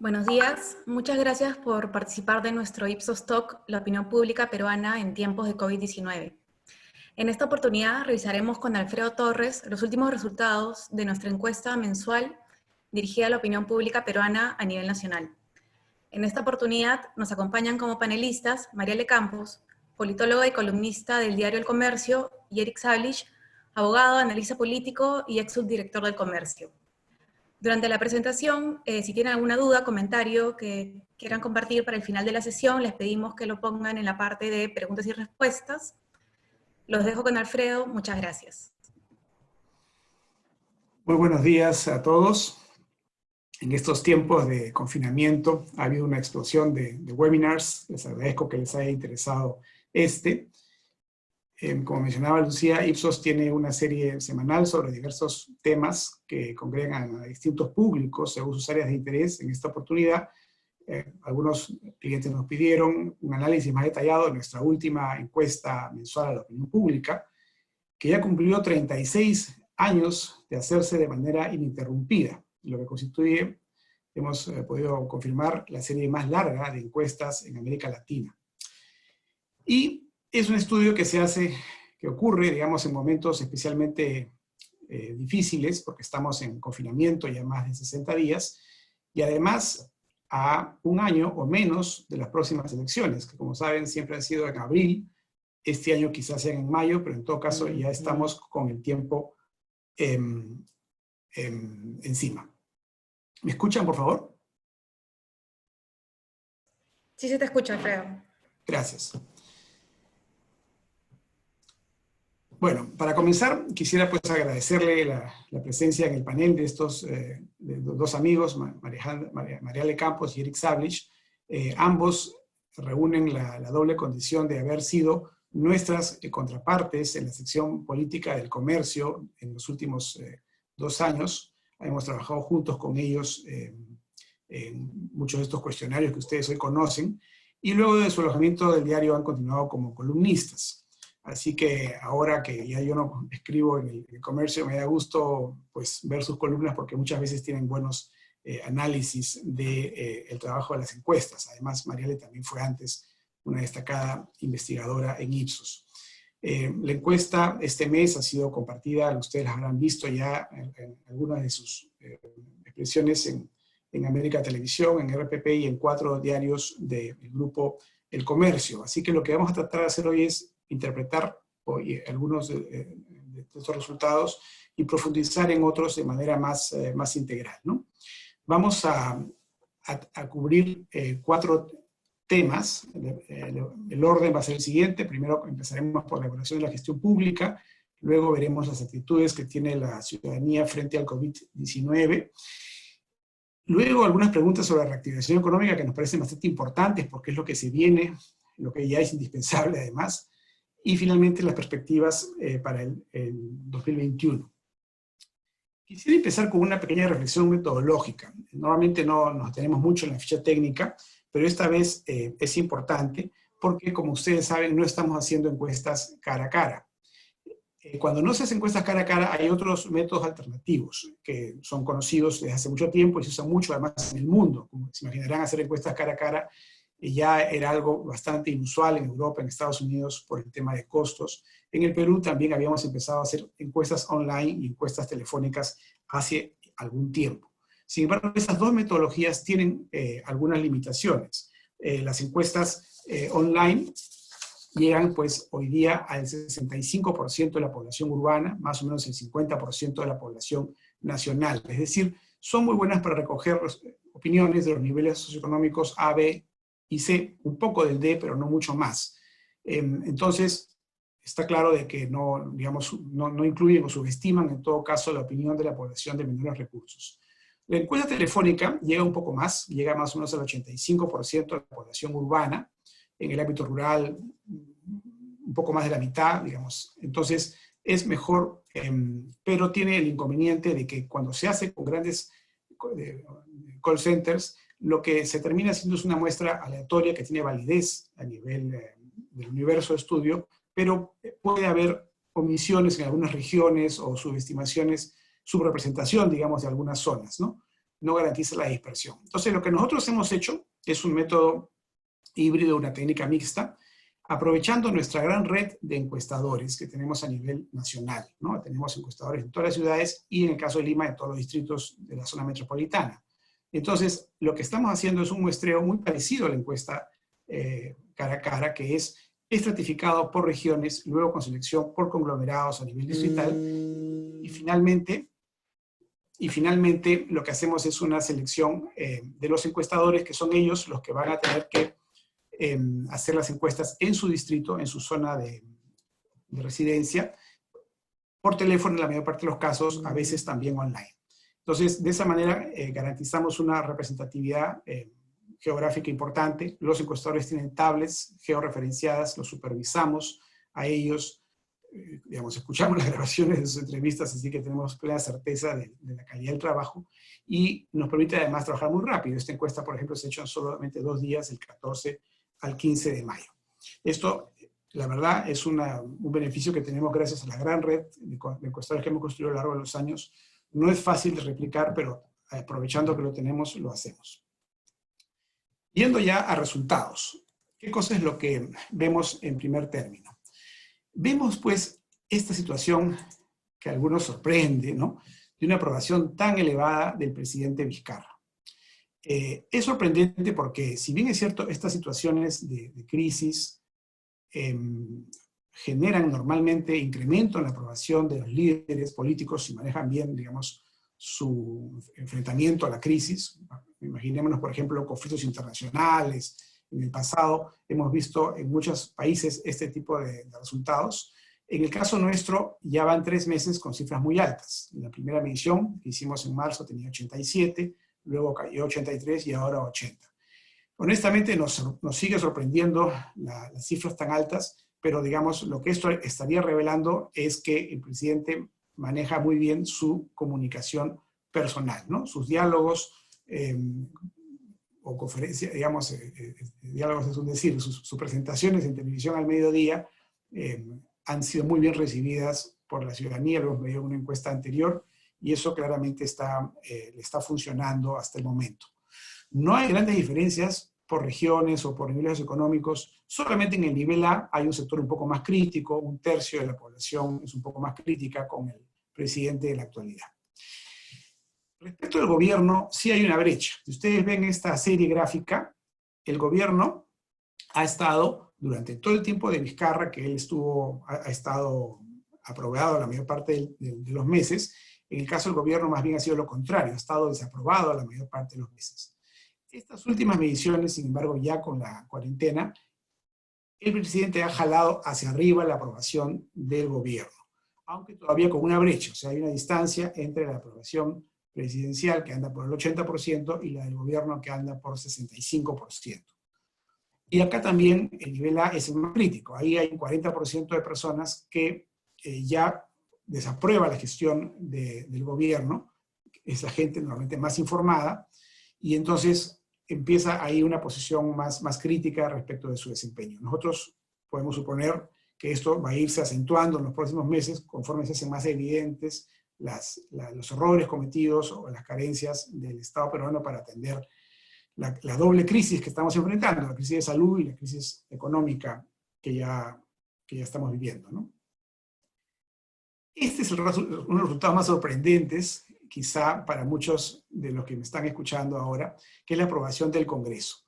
Buenos días, muchas gracias por participar de nuestro Ipsos Talk, la opinión pública peruana en tiempos de COVID-19. En esta oportunidad revisaremos con Alfredo Torres los últimos resultados de nuestra encuesta mensual dirigida a la opinión pública peruana a nivel nacional. En esta oportunidad nos acompañan como panelistas Mariale Campos, politóloga y columnista del diario El Comercio, y Eric Sablich, abogado, analista político y ex subdirector del Comercio. Durante la presentación, si tienen alguna duda, comentario que quieran compartir para el final de la sesión, les pedimos que lo pongan en la parte de preguntas y respuestas. Los dejo con Alfredo, muchas gracias. Muy buenos días a todos. En estos tiempos de confinamiento ha habido una explosión de webinars. Les agradezco que les haya interesado este. Como mencionaba Lucía, Ipsos tiene una serie semanal sobre diversos temas que congregan a distintos públicos según sus áreas de interés. En esta oportunidad, algunos clientes nos pidieron un análisis más detallado de nuestra última encuesta mensual a la opinión pública, que ya cumplió 36 años de hacerse de manera ininterrumpida, lo que constituye, hemos podido confirmar, la serie más larga de encuestas en América Latina. Y es un estudio que ocurre, digamos, en momentos especialmente difíciles, porque estamos en confinamiento ya más de 60 días, y además a un año o menos de las próximas elecciones, que como saben siempre han sido en abril. Este año quizás sean en mayo, pero en todo caso ya estamos con el tiempo encima. ¿Me escuchan, por favor? Sí, se te escucha, Alfredo. Gracias. Bueno, para comenzar, quisiera pues agradecerle la presencia en el panel de estos dos amigos, Mariale Campos y Eric Sablich. Ambos reúnen la doble condición de haber sido nuestras contrapartes en la sección política del Comercio en los últimos 2 años. Hemos trabajado juntos con ellos en muchos de estos cuestionarios que ustedes hoy conocen, y luego de su alojamiento del diario han continuado como columnistas. Así que ahora que ya yo no escribo en el Comercio, me da gusto pues, ver sus columnas porque muchas veces tienen buenos análisis del trabajo de las encuestas. Además, Mariale también fue antes una destacada investigadora en Ipsos. La encuesta este mes ha sido compartida, ustedes la habrán visto ya en algunas de sus expresiones en América Televisión, en RPP y en 4 diarios del grupo El Comercio. Así que lo que vamos a tratar de hacer hoy es interpretar algunos de estos resultados y profundizar en otros de manera más integral, ¿no? Vamos a cubrir 4 temas. El orden va a ser el siguiente. Primero empezaremos por la evaluación de la gestión pública, luego veremos las actitudes que tiene la ciudadanía frente al COVID-19, luego algunas preguntas sobre la reactivación económica que nos parecen bastante importantes porque es lo que se viene, lo que ya es indispensable además, y finalmente las perspectivas para el 2021. Quisiera empezar con una pequeña reflexión metodológica. Normalmente no nos tenemos mucho en la ficha técnica, pero esta vez es importante porque, como ustedes saben, no estamos haciendo encuestas cara a cara. Cuando no se hacen encuestas cara a cara, hay otros métodos alternativos que son conocidos desde hace mucho tiempo y se usan mucho además en el mundo. Como se imaginarán, hacer encuestas cara a cara ya era algo bastante inusual en Europa, en Estados Unidos, por el tema de costos. En el Perú también habíamos empezado a hacer encuestas online y encuestas telefónicas hace algún tiempo. Sin embargo, estas 2 metodologías tienen algunas limitaciones. Las encuestas online llegan pues hoy día al 65% de la población urbana, más o menos el 50% de la población nacional. Es decir, son muy buenas para recoger opiniones de los niveles socioeconómicos A, B y C, un poco del D, pero no mucho más. Entonces, está claro de que no incluyen o subestiman en todo caso la opinión de la población de menores recursos. La encuesta telefónica llega un poco más, llega más o menos al 85% de la población urbana, en el ámbito rural un poco más de la mitad, digamos. Entonces, es mejor, pero tiene el inconveniente de que cuando se hace con grandes call centers, lo que se termina haciendo es una muestra aleatoria que tiene validez a nivel del universo de estudio, pero puede haber omisiones en algunas regiones o subestimaciones, subrepresentación, digamos, de algunas zonas, ¿no? no garantiza la dispersión. Entonces, lo que nosotros hemos hecho es un método híbrido, una técnica mixta, aprovechando nuestra gran red de encuestadores que tenemos a nivel nacional, ¿no? Tenemos encuestadores en todas las ciudades y en el caso de Lima en todos los distritos de la zona metropolitana. Entonces, lo que estamos haciendo es un muestreo muy parecido a la encuesta cara a cara, que es estratificado por regiones, luego con selección por conglomerados a nivel distrital, y finalmente lo que hacemos es una selección de los encuestadores, que son ellos los que van a tener que hacer las encuestas en su distrito, en su zona de residencia, por teléfono en la mayor parte de los casos, a veces también online. Entonces, de esa manera garantizamos una representatividad geográfica importante. Los encuestadores tienen tablets georreferenciadas, los supervisamos a ellos, digamos, escuchamos las grabaciones de sus entrevistas, así que tenemos plena certeza de la calidad del trabajo, y nos permite además trabajar muy rápido. Esta encuesta, por ejemplo, se ha hecho en solamente 2 días, el 14 al 15 de mayo. Esto, la verdad, es un beneficio que tenemos gracias a la gran red de encuestadores que hemos construido a lo largo de los años. No es fácil de replicar, pero aprovechando que lo tenemos, lo hacemos. Yendo ya a resultados, ¿qué cosa es lo que vemos en primer término? Vemos, pues, esta situación que a algunos sorprende, ¿no? De una aprobación tan elevada del presidente Vizcarra. Es sorprendente porque, si bien es cierto, estas situaciones de crisis generan normalmente incremento en la aprobación de los líderes políticos si manejan bien, digamos, su enfrentamiento a la crisis. Imaginémonos, por ejemplo, conflictos internacionales. En el pasado hemos visto en muchos países este tipo de resultados. En el caso nuestro, ya van 3 meses con cifras muy altas. La primera medición que hicimos en marzo tenía 87, luego cayó 83 y ahora 80. Honestamente nos sigue sorprendiendo las cifras tan altas, pero digamos, lo que esto estaría revelando es que el presidente maneja muy bien su comunicación personal, ¿no? Sus diálogos o conferencias, digamos, diálogos es un decir, sus presentaciones en televisión al mediodía han sido muy bien recibidas por la ciudadanía, lo hemos medido en una encuesta anterior, y eso claramente le está funcionando hasta el momento. No hay grandes diferencias por regiones o por niveles económicos, solamente en el nivel A hay un sector un poco más crítico, 1/3 de la población es un poco más crítica con el presidente de la actualidad. Respecto al gobierno, sí hay una brecha. Si ustedes ven esta serie gráfica, el gobierno ha estado, durante todo el tiempo de Vizcarra, que él ha estado aprobado la mayor parte de los meses. En el caso del gobierno más bien ha sido lo contrario, ha estado desaprobado la mayor parte de los meses. Estas últimas mediciones, sin embargo, ya con la cuarentena, el presidente ha jalado hacia arriba la aprobación del gobierno, aunque todavía con una brecha, o sea, hay una distancia entre la aprobación presidencial, que anda por el 80%, y la del gobierno, que anda por 65%. Y acá también el nivel A es el más crítico. Ahí hay un 40% de personas que ya desaprueba la gestión del gobierno, es la gente normalmente más informada, y entonces empieza ahí una posición más crítica respecto de su desempeño. Nosotros podemos suponer que esto va a irse acentuando en los próximos meses conforme se hacen más evidentes los errores cometidos o las carencias del Estado peruano para atender la doble crisis que estamos enfrentando, la crisis de salud y la crisis económica que ya estamos viviendo, ¿no? Este es uno de los resultados más sorprendentes, quizá para muchos de los que me están escuchando ahora, que es la aprobación del Congreso.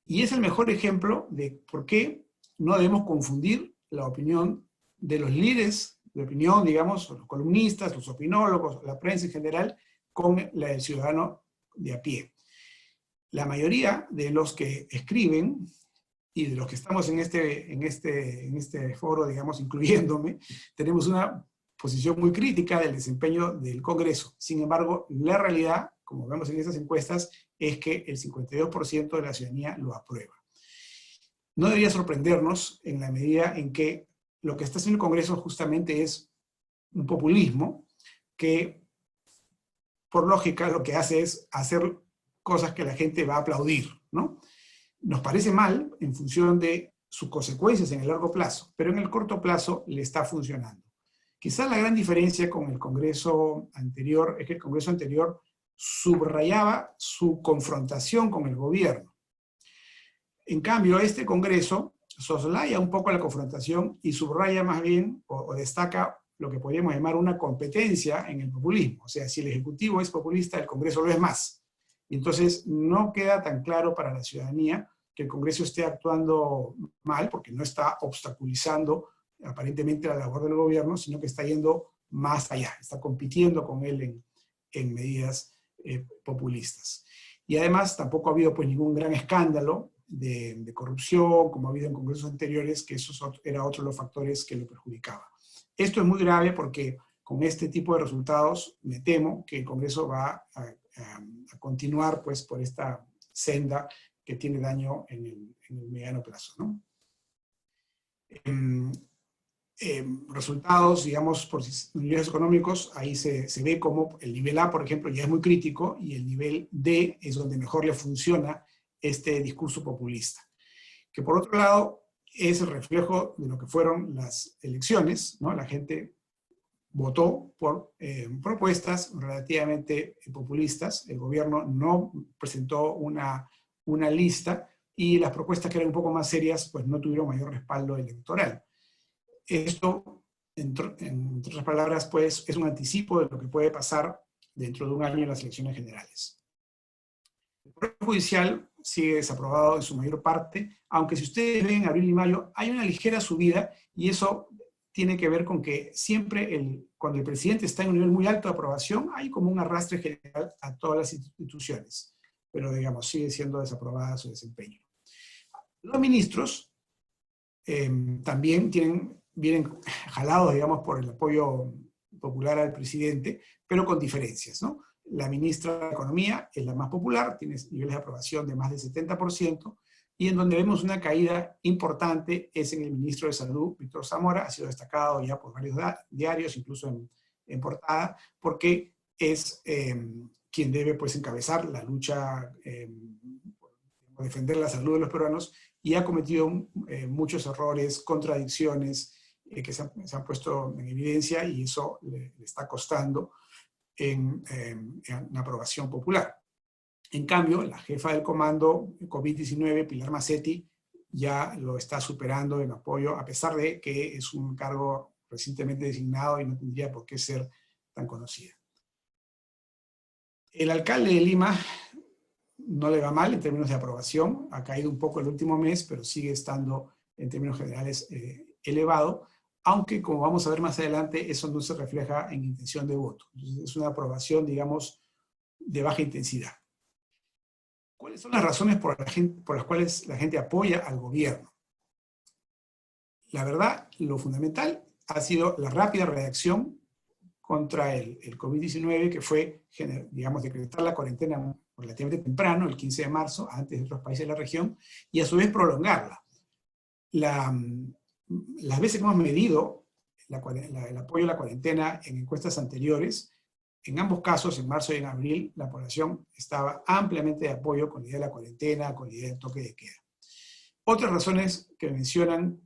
Y es el mejor ejemplo de por qué no debemos confundir la opinión de los líderes de opinión, digamos, los columnistas, los opinólogos, la prensa en general, con la del ciudadano de a pie. La mayoría de los que escriben y de los que estamos en este foro, digamos, incluyéndome, tenemos una posición muy crítica del desempeño del Congreso. Sin embargo, la realidad, como vemos en estas encuestas, es que el 52% de la ciudadanía lo aprueba. No debería sorprendernos en la medida en que lo que está haciendo el Congreso justamente es un populismo que, por lógica, lo que hace es hacer cosas que la gente va a aplaudir, ¿no? Nos parece mal en función de sus consecuencias en el largo plazo, pero en el corto plazo le está funcionando. Quizás la gran diferencia con el Congreso anterior es que el Congreso anterior subrayaba su confrontación con el gobierno. En cambio, este Congreso soslaya un poco la confrontación y subraya más bien, o destaca lo que podríamos llamar una competencia en el populismo. O sea, si el Ejecutivo es populista, el Congreso lo es más. Y entonces no queda tan claro para la ciudadanía que el Congreso esté actuando mal, porque no está obstaculizando aparentemente la labor del gobierno, sino que está yendo más allá, está compitiendo con él en medidas populistas. Y además tampoco ha habido pues ningún gran escándalo de corrupción, como ha habido en congresos anteriores, que eso era otro de los factores que lo perjudicaba. Esto es muy grave porque con este tipo de resultados me temo que el Congreso va a continuar pues por esta senda que tiene daño en el mediano plazo, ¿no? Resultados, digamos, por niveles económicos, ahí se ve como el nivel A, por ejemplo, ya es muy crítico, y el nivel D es donde mejor le funciona este discurso populista. Que por otro lado, es el reflejo de lo que fueron las elecciones, ¿no? La gente votó por propuestas relativamente populistas, el gobierno no presentó una lista, y las propuestas que eran un poco más serias, pues no tuvieron mayor respaldo electoral. Esto, en otras palabras, pues, es un anticipo de lo que puede pasar dentro de un año en las elecciones generales. El Poder Judicial sigue desaprobado en su mayor parte, aunque si ustedes ven en abril y mayo, hay una ligera subida, y eso tiene que ver con que siempre cuando el presidente está en un nivel muy alto de aprobación, hay como un arrastre general a todas las instituciones, pero digamos, sigue siendo desaprobada su desempeño. Los ministros también vienen jalados, digamos, por el apoyo popular al presidente, pero con diferencias, ¿no? La ministra de Economía es la más popular, tiene niveles de aprobación de más del 70%, y en donde vemos una caída importante es en el ministro de Salud, Víctor Zamora, ha sido destacado ya por varios diarios, incluso en portada, porque es quien debe pues encabezar la lucha por defender la salud de los peruanos, y ha cometido muchos errores, contradicciones que se han puesto en evidencia, y eso le está costando en aprobación popular. En cambio, la jefa del comando COVID-19, Pilar Macetti, ya lo está superando en apoyo, a pesar de que es un cargo recientemente designado y no tendría por qué ser tan conocida. El alcalde de Lima no le va mal en términos de aprobación, ha caído un poco el último mes, pero sigue estando en términos generales elevado, aunque como vamos a ver más adelante, eso no se refleja en intención de voto. Entonces, es una aprobación, digamos, de baja intensidad. ¿Cuáles son las razones por las cuales la gente apoya al gobierno? La verdad, lo fundamental ha sido la rápida reacción contra el COVID-19, que fue, digamos, decretar la cuarentena relativamente temprano, el 15 de marzo, antes de otros países de la región, y a su vez prolongarla. Las veces que hemos medido el apoyo a la cuarentena en encuestas anteriores, en ambos casos, en marzo y en abril, la población estaba ampliamente de apoyo con la idea de la cuarentena, con la idea del toque de queda. Otras razones que mencionan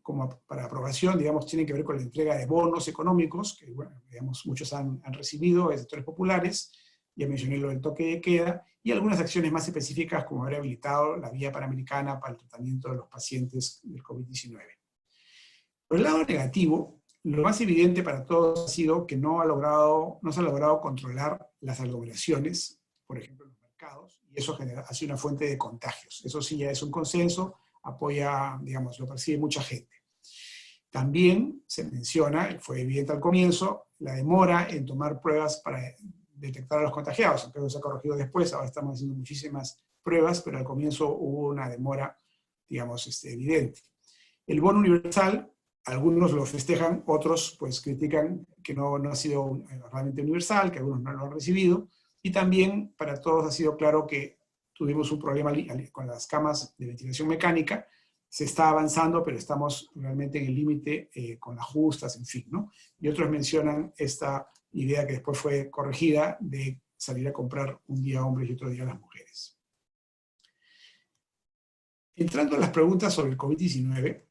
como para aprobación, digamos, tienen que ver con la entrega de bonos económicos, que, bueno, digamos, muchos han recibido de sectores populares, ya mencioné lo del toque de queda, y algunas acciones más específicas, como haber habilitado la vía panamericana para el tratamiento de los pacientes del COVID-19. Por el lado negativo, lo más evidente para todos ha sido que no se ha logrado controlar las aglomeraciones, por ejemplo, en los mercados, y eso ha sido una fuente de contagios. Eso sí ya es un consenso, apoya, digamos, lo percibe mucha gente. También se menciona, fue evidente al comienzo, la demora en tomar pruebas para detectar a los contagiados, aunque eso se ha corregido después, ahora estamos haciendo muchísimas pruebas, pero al comienzo hubo una demora, digamos, evidente. El bono universal, algunos lo festejan, otros pues critican que no ha sido realmente universal, que algunos no lo han recibido, y también para todos ha sido claro que tuvimos un problema con las camas de ventilación mecánica, se está avanzando, pero estamos realmente en el límite con las justas, en fin, ¿no? Y otros mencionan esta idea que después fue corregida de salir a comprar un día a hombres y otro día a las mujeres. Entrando a las preguntas sobre el COVID-19,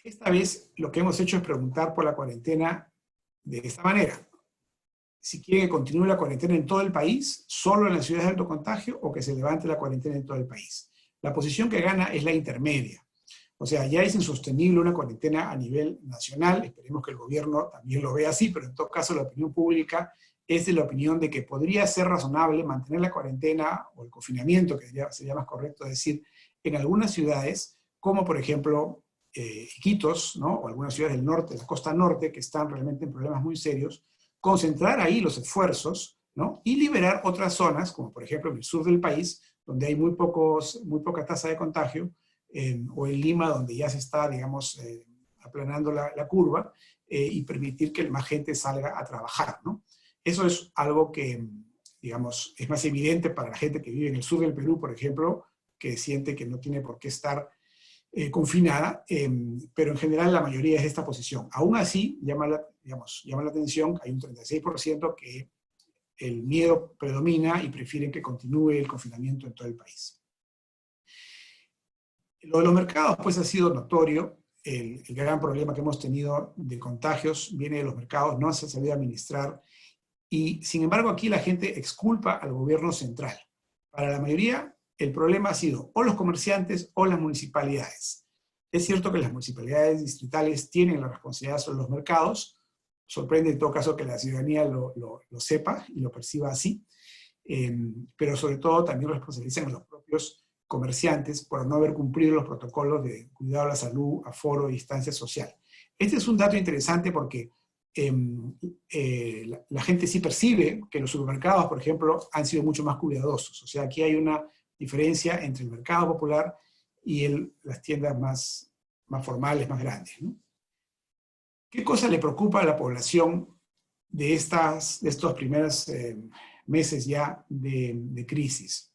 esta vez lo que hemos hecho es preguntar por la cuarentena de esta manera. si quieren que continúe la cuarentena en todo el país, solo en las ciudades de alto contagio, o que se levante la cuarentena en todo el país. La posición que gana es la intermedia. O sea, ya es insostenible una cuarentena a nivel nacional, esperemos que el gobierno también lo vea así, pero en todo caso la opinión pública es de la opinión de que podría ser razonable mantener la cuarentena o el confinamiento, que sería más correcto decir, en algunas ciudades, como por ejemplo Iquitos, ¿no? O algunas ciudades del norte, de la costa norte, que están realmente en problemas muy serios, concentrar ahí los esfuerzos, ¿no? Y liberar otras zonas, como por ejemplo en el sur del país, donde hay muy poca tasa de contagio, o en Lima, donde ya se está, digamos, aplanando la curva, y permitir que más gente salga a trabajar, ¿no? Eso es algo que, digamos, es más evidente para la gente que vive en el sur del Perú, por ejemplo, que siente que no tiene por qué estar confinada, pero en general la mayoría es de esta posición. Aún así, llama la atención que hay un 36% que el miedo predomina y prefieren que continúe el confinamiento en todo el país. Lo de los mercados, pues, ha sido notorio. El gran problema que hemos tenido de contagios viene de los mercados, no se ha sabido administrar, y sin embargo aquí la gente exculpa al gobierno central. Para la mayoría, el problema ha sido o los comerciantes o las municipalidades. Es cierto que las municipalidades distritales tienen la responsabilidad sobre los mercados, sorprende en todo caso que la ciudadanía lo sepa y lo perciba así, pero sobre todo también responsabilizan a los propios comerciantes por no haber cumplido los protocolos de cuidado de la salud, aforo y distancia social. Este es un dato interesante porque la gente sí percibe que los supermercados, por ejemplo, han sido mucho más cuidadosos. O sea, aquí hay una diferencia entre el mercado popular y las tiendas más formales, más grandes, ¿no? ¿Qué cosa le preocupa a la población de estos primeros meses ya de crisis?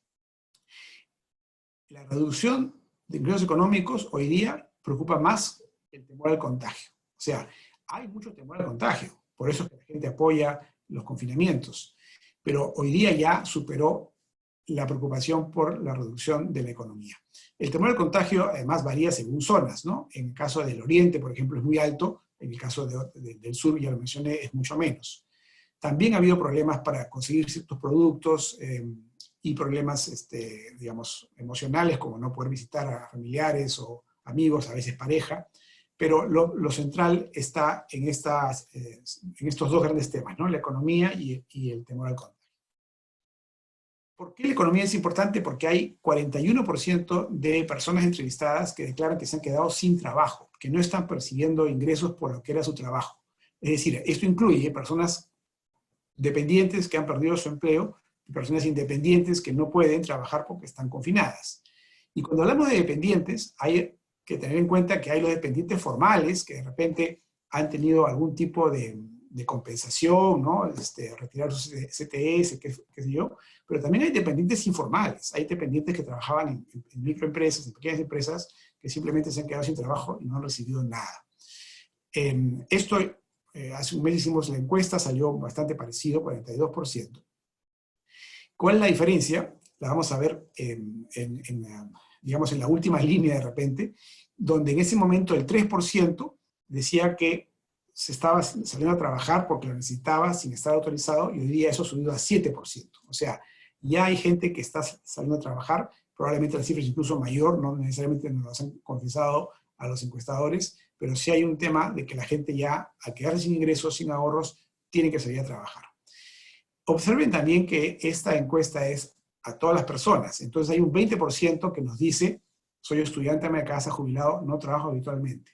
La reducción de ingresos económicos hoy día preocupa más el temor al contagio. O sea, hay mucho temor al contagio, por eso es que la gente apoya los confinamientos. Pero hoy día ya superó la preocupación por la reducción de la economía. El temor al contagio además varía según zonas, ¿no? En el caso del oriente, por ejemplo, es muy alto, en el caso del sur, ya lo mencioné, es mucho menos. También ha habido problemas para conseguir ciertos productos, y problemas, digamos, emocionales, como no poder visitar a familiares o amigos, a veces pareja, pero lo central está en estos dos grandes temas, ¿no? La economía y el temor al contagio. ¿Por qué la economía es importante? Porque hay 41% de personas entrevistadas que declaran que se han quedado sin trabajo, que no están percibiendo ingresos por lo que era su trabajo. Es decir, esto incluye personas dependientes que han perdido su empleo, personas independientes que no pueden trabajar porque están confinadas. Y cuando hablamos de dependientes, hay que tener en cuenta que hay los dependientes formales, que de repente han tenido algún tipo de compensación, ¿no? Retirar sus CTS, qué sé yo, pero también hay dependientes informales, hay dependientes que trabajaban en microempresas, en pequeñas empresas, que simplemente se han quedado sin trabajo y no han recibido nada. Hace un mes hicimos la encuesta, salió bastante parecido, 42%. ¿Cuál es la diferencia? La vamos a ver digamos, en la última línea de repente, donde en ese momento el 3% decía que se estaba saliendo a trabajar porque lo necesitaba sin estar autorizado, y hoy día eso ha subido a 7%. O sea, ya hay gente que está saliendo a trabajar, probablemente la cifra es incluso mayor, no necesariamente nos lo han confesado a los encuestadores, pero sí hay un tema de que la gente ya, al quedarse sin ingresos, sin ahorros, tiene que salir a trabajar. Observen también que esta encuesta es a todas las personas. Entonces hay un 20% que nos dice, soy estudiante ama de casa, jubilado, no trabajo habitualmente.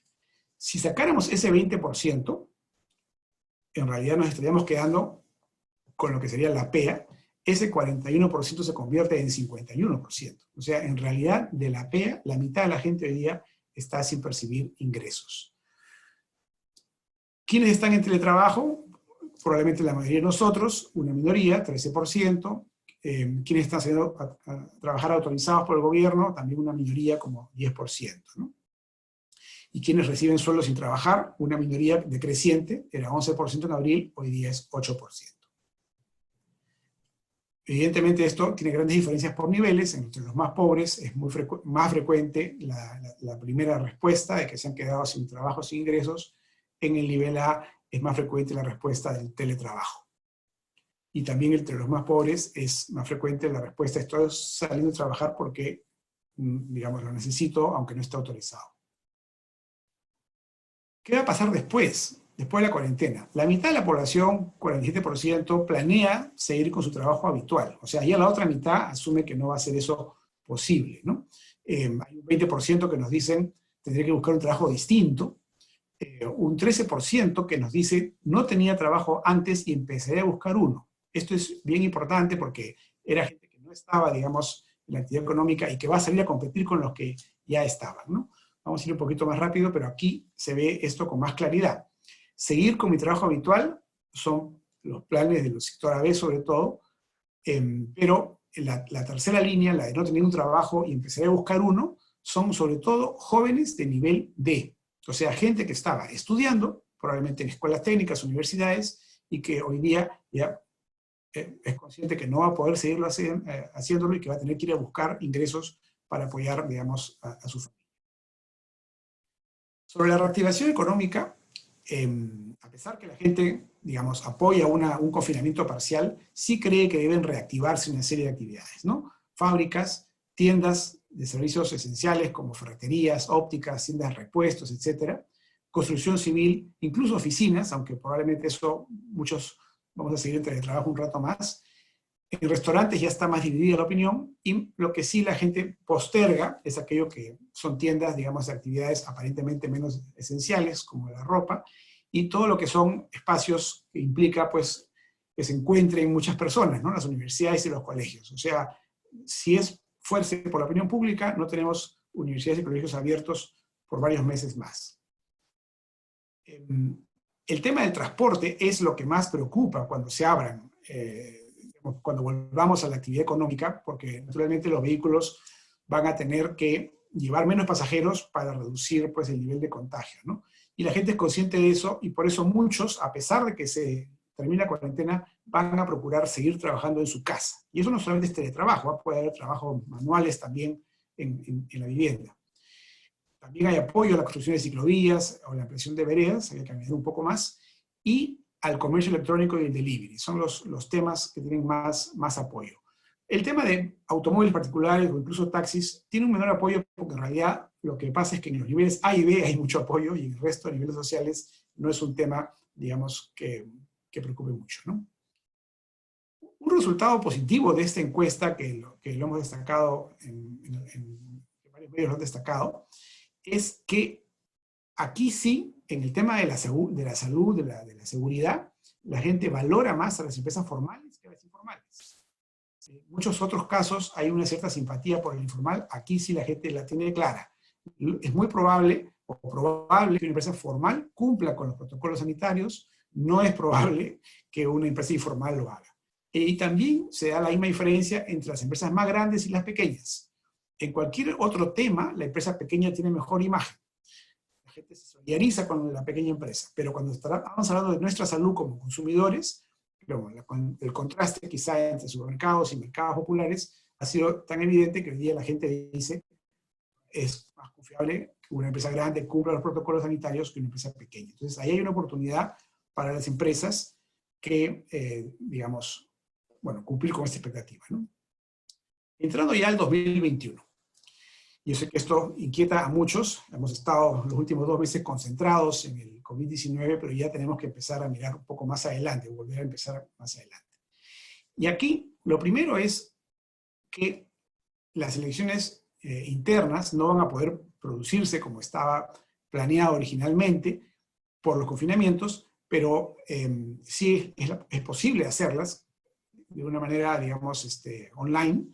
Si sacáramos ese 20%, en realidad nos estaríamos quedando con lo que sería la PEA. Ese 41% se convierte en 51%. O sea, en realidad, de la PEA, la mitad de la gente hoy día está sin percibir ingresos. ¿Quiénes están en teletrabajo? Probablemente la mayoría de nosotros, una minoría, 13%. Quienes están siendo a trabajar autorizados por el gobierno, también una minoría, como 10%, ¿no? Y quienes reciben sueldo sin trabajar, una minoría decreciente, era 11% en abril, hoy día es 8%. Evidentemente esto tiene grandes diferencias por niveles. Entre los más pobres es más frecuente la primera respuesta de que se han quedado sin trabajo, sin ingresos. En el nivel A es más frecuente la respuesta del teletrabajo. y también entre los más pobres es más frecuente la respuesta: estoy saliendo a trabajar porque, digamos, lo necesito, aunque no esté autorizado. ¿Qué va a pasar después de la cuarentena? La mitad de la población, 47%, planea seguir con su trabajo habitual. O sea, ya la otra mitad asume que no va a ser eso posible, ¿no? Hay un 20% que nos dicen, tendré que buscar un trabajo distinto. Un 13% que nos dice, no tenía trabajo antes y empecé a buscar uno. Esto es bien importante porque era gente que no estaba, digamos, en la actividad económica y que va a salir a competir con los que ya estaban, ¿no? Vamos a ir un poquito más rápido, pero aquí se ve esto con más claridad. Seguir con mi trabajo habitual son los planes del sector AB sobre todo, pero la tercera línea, la de no tener un trabajo y empezar a buscar uno, son sobre todo jóvenes de nivel D. O sea, gente que estaba estudiando, probablemente en escuelas técnicas, universidades, y que hoy día ya es consciente que no va a poder seguirlo haciéndolo y que va a tener que ir a buscar ingresos para apoyar, digamos, a su familia. Sobre la reactivación económica, a pesar que la gente, digamos, apoya un confinamiento parcial, sí cree que deben reactivarse una serie de actividades, ¿no? Fábricas, tiendas de servicios esenciales como ferreterías, ópticas, tiendas de repuestos, etcétera, construcción civil, incluso oficinas, aunque probablemente eso muchos vamos a seguir en teletrabajo un rato más. En restaurantes ya está más dividida la opinión, y lo que sí la gente posterga es aquello que son tiendas, digamos, de actividades aparentemente menos esenciales, como la ropa, y todo lo que son espacios que implica, pues, que se encuentren muchas personas, ¿no? Las universidades y los colegios. O sea, si es fuerza por la opinión pública, no tenemos universidades y colegios abiertos por varios meses más. El tema del transporte es lo que más preocupa cuando se abran, cuando volvamos a la actividad económica, porque naturalmente los vehículos van a tener que llevar menos pasajeros para reducir, pues, el nivel de contagio, ¿no? Y la gente es consciente de eso, y por eso muchos, a pesar de que se termine la cuarentena, van a procurar seguir trabajando en su casa. Y eso no solamente es teletrabajo, puede haber trabajos manuales también en la vivienda. También hay apoyo a la construcción de ciclovías o la ampliación de veredas, hay que añadir un poco más, y al comercio electrónico y el delivery. Son los temas que tienen más apoyo. El tema de automóviles particulares o incluso taxis tiene un menor apoyo porque en realidad lo que pasa es que en los niveles A y B hay mucho apoyo y en el resto de niveles sociales no es un tema, digamos, que preocupe mucho, ¿no? Un resultado positivo de esta encuesta, que lo hemos destacado, en varios medios lo han destacado, es que aquí sí, en el tema de la salud, de la seguridad, la gente valora más a las empresas formales que a las informales. En muchos otros casos hay una cierta simpatía por el informal, aquí sí la gente la tiene clara. Es muy probable que una empresa formal cumpla con los protocolos sanitarios, no es probable que una empresa informal lo haga. Y también se da la misma diferencia entre las empresas más grandes y las pequeñas. En cualquier otro tema, la empresa pequeña tiene mejor imagen. La gente se solidariza con la pequeña empresa, pero cuando estamos hablando de nuestra salud como consumidores, el contraste quizá entre supermercados y mercados populares ha sido tan evidente que hoy día la gente dice es más confiable que una empresa grande cumpla los protocolos sanitarios que una empresa pequeña. Entonces ahí hay una oportunidad para las empresas que, digamos, bueno, cumplir con esta expectativa, ¿no? Entrando ya al 2021. Yo sé que esto inquieta a muchos, hemos estado los últimos 2 meses concentrados en el COVID-19, pero ya tenemos que empezar a mirar un poco más adelante, volver a empezar más adelante. Y aquí lo primero es que las elecciones internas no van a poder producirse como estaba planeado originalmente por los confinamientos, pero sí es posible hacerlas de una manera, digamos, online,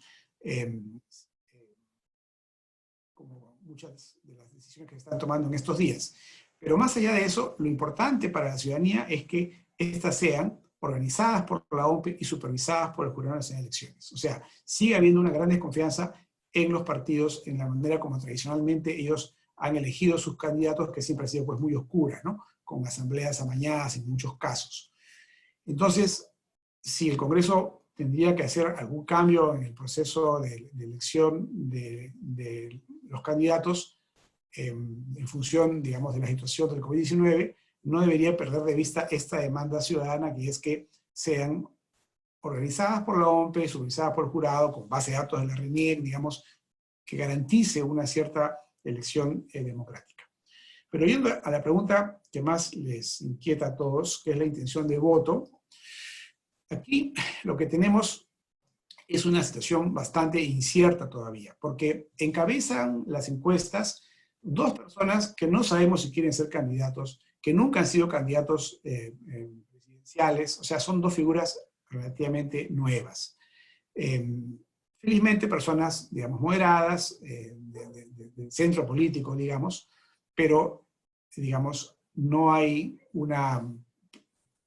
como muchas de las decisiones que se están tomando en estos días. Pero más allá de eso, lo importante para la ciudadanía es que éstas sean organizadas por la OMPE y supervisadas por el Jurado Nacional de Elecciones. O sea, sigue habiendo una gran desconfianza en los partidos, en la manera como tradicionalmente ellos han elegido sus candidatos, que siempre ha sido, pues, muy oscura, ¿no? Con asambleas amañadas en muchos casos. Entonces, si el Congreso tendría que hacer algún cambio en el proceso de elección de los candidatos en función, digamos, de la situación del COVID-19, no debería perder de vista esta demanda ciudadana, que es que sean organizadas por la OMPE, supervisadas por el jurado, con base de datos de la RENIEC, digamos, que garantice una cierta elección democrática. Pero yendo a la pregunta que más les inquieta a todos, que es la intención de voto, aquí lo que tenemos es una situación bastante incierta todavía, porque encabezan las encuestas dos personas que no sabemos si quieren ser candidatos, que nunca han sido candidatos presidenciales, o sea, son dos figuras relativamente nuevas. Felizmente personas, digamos, moderadas, del centro político, digamos, pero, digamos, no hay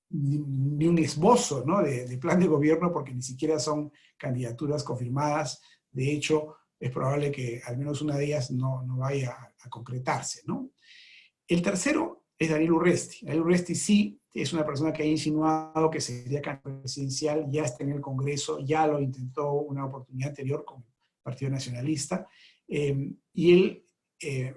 ni un esbozo, ¿no?, de plan de gobierno, porque ni siquiera son candidaturas confirmadas. De hecho, es probable que al menos una de ellas no vaya a concretarse, ¿no? El tercero es Daniel Urresti. Daniel Urresti sí es una persona que ha insinuado que sería candidato presidencial, ya está en el Congreso, ya lo intentó una oportunidad anterior con el Partido Nacionalista, y él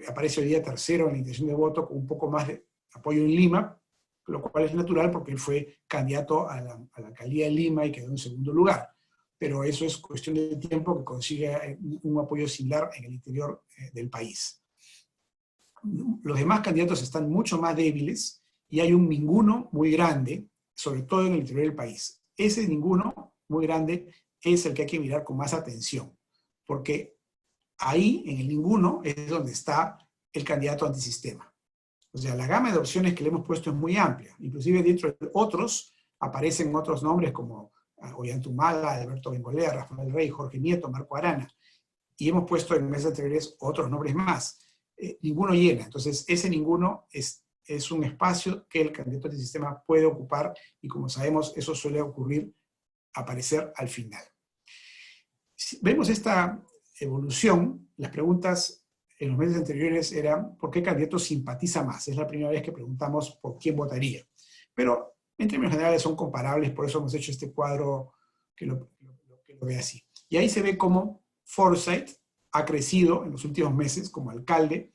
aparece hoy día tercero en la intención de voto con un poco más de apoyo en Lima, lo cual es natural porque él fue candidato a la alcaldía de Lima y quedó en segundo lugar. Pero eso es cuestión de tiempo que consiga un apoyo similar en el interior del país. Los demás candidatos están mucho más débiles y hay un ninguno muy grande, sobre todo en el interior del país. Ese ninguno muy grande es el que hay que mirar con más atención, porque ahí, en el ninguno, es donde está el candidato antisistema. O sea, la gama de opciones que le hemos puesto es muy amplia. Inclusive dentro de otros aparecen otros nombres como Ollanthumala, Alberto Bengolea, Rafael Rey, Jorge Nieto, Marco Arana. Y hemos puesto en meses anteriores otros nombres más. Ninguno llena. Entonces, ese ninguno es un espacio que el candidato antisistema puede ocupar y, como sabemos, eso suele aparecer al final. Si vemos esta evolución, las preguntas en los meses anteriores eran ¿por qué candidato simpatiza más? Es la primera vez que preguntamos por quién votaría. Pero en términos generales son comparables, por eso hemos hecho este cuadro que lo ve así. Y ahí se ve cómo Forsyth ha crecido en los últimos meses como alcalde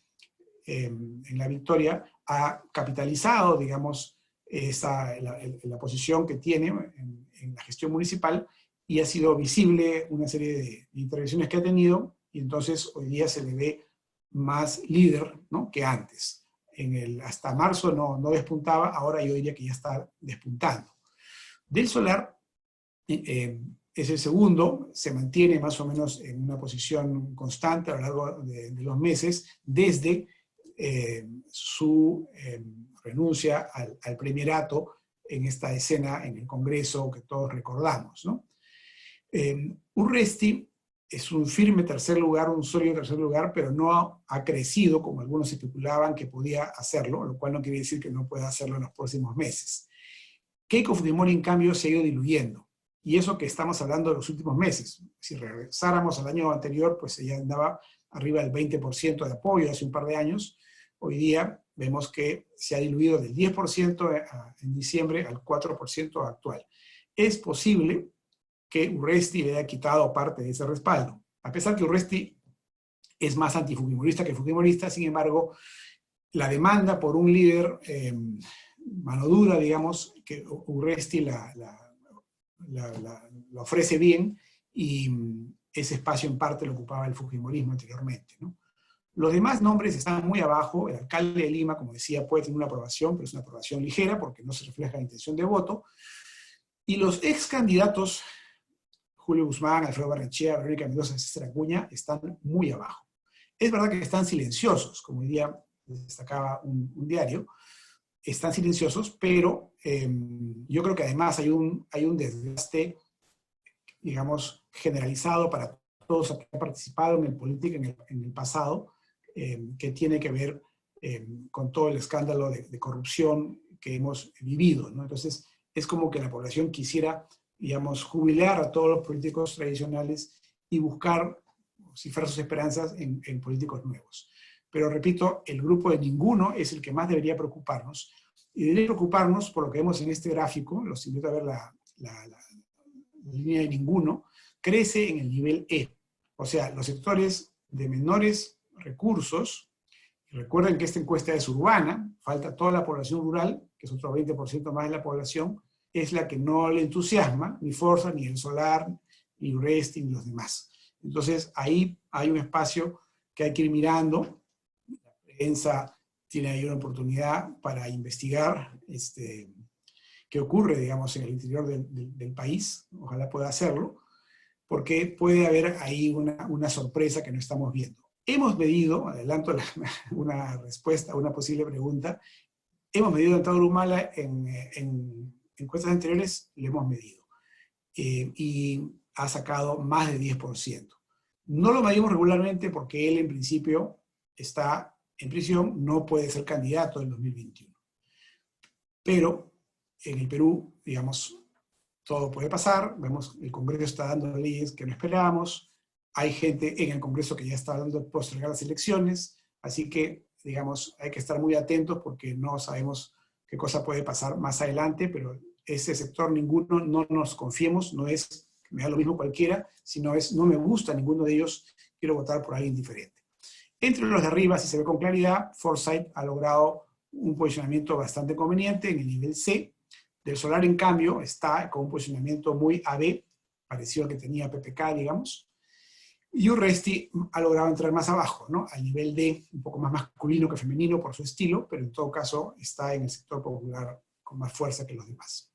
en La Victoria, ha capitalizado, digamos, la posición que tiene en la gestión municipal y ha sido visible una serie de intervenciones que ha tenido y entonces hoy día se le ve más líder, ¿no?, que antes. Hasta marzo no despuntaba, ahora yo diría que ya está despuntando. Del Solar es el segundo, se mantiene más o menos en una posición constante a lo largo de los meses, desde su renuncia al primerato en esta escena en el Congreso que todos recordamos, ¿no? Urresti es un firme tercer lugar, un sólido tercer lugar, pero no ha crecido como algunos especulaban que podía hacerlo, lo cual no quiere decir que no pueda hacerlo en los próximos meses. Keiko Fujimori, en cambio, se ha ido diluyendo. Y eso que estamos hablando de los últimos meses. Si regresáramos al año anterior, pues ella andaba arriba del 20% de apoyo hace un par de años. Hoy día vemos que se ha diluido del 10% en diciembre al 4% actual. Es posible que Urresti le haya quitado parte de ese respaldo. A pesar que Urresti es más antifujimorista que fujimorista, sin embargo, la demanda por un líder mano dura, digamos, que Urresti la ofrece bien, y ese espacio en parte lo ocupaba el fujimorismo anteriormente, ¿no? Los demás nombres están muy abajo. El alcalde de Lima, como decía, puede tener una aprobación, pero es una aprobación ligera porque no se refleja la intención de voto. Y los ex candidatos, Julio Guzmán, Alfredo Barrenechea, Verónica Mendoza, César Acuña, están muy abajo. Es verdad que están silenciosos, como hoy día destacaba un diario, están silenciosos, pero yo creo que además hay un desgaste, digamos, generalizado para todos los que han participado en el política en el pasado, que tiene que ver con todo el escándalo de corrupción que hemos vivido, ¿no? Entonces, es como que la población quisiera, digamos, jubilar a todos los políticos tradicionales y buscar, cifrar sus esperanzas en políticos nuevos. Pero repito, el grupo de ninguno es el que más debería preocuparnos. Y debería preocuparnos por lo que vemos en este gráfico, los invito a ver la línea de ninguno, crece en el nivel E. O sea, los sectores de menores recursos, y recuerden que esta encuesta es urbana, falta toda la población rural, que es otro 20% más de la población, es la que no le entusiasma, ni Forza, ni el Solar, ni Uresti, ni los demás. Entonces, ahí hay un espacio que hay que ir mirando. La prensa tiene ahí una oportunidad para investigar qué ocurre, digamos, en el interior del país. Ojalá pueda hacerlo, porque puede haber ahí una sorpresa que no estamos viendo. Hemos medido, adelanto una respuesta a una posible pregunta, hemos medido en Taurumala, en encuestas anteriores le hemos medido, y ha sacado más de 10%. No lo medimos regularmente porque él en principio está en prisión, no puede ser candidato en 2021. Pero en el Perú, digamos, todo puede pasar, vemos el Congreso está dando leyes que no esperábamos, hay gente en el Congreso que ya está dando de postergar las elecciones, así que, digamos, hay que estar muy atentos porque no sabemos qué cosa puede pasar más adelante, pero ese sector ninguno, no nos confiemos, no es me da lo mismo cualquiera, sino es no me gusta ninguno de ellos, quiero votar por alguien diferente. Entre los de arriba, si se ve con claridad, Forsyth ha logrado un posicionamiento bastante conveniente en el nivel C. Del Solar, en cambio, está con un posicionamiento muy AB, parecido al que tenía PPK, digamos. Y Urresti ha logrado entrar más abajo, ¿no? Al nivel D, un poco más masculino que femenino por su estilo, pero en todo caso está en el sector popular con más fuerza que los demás.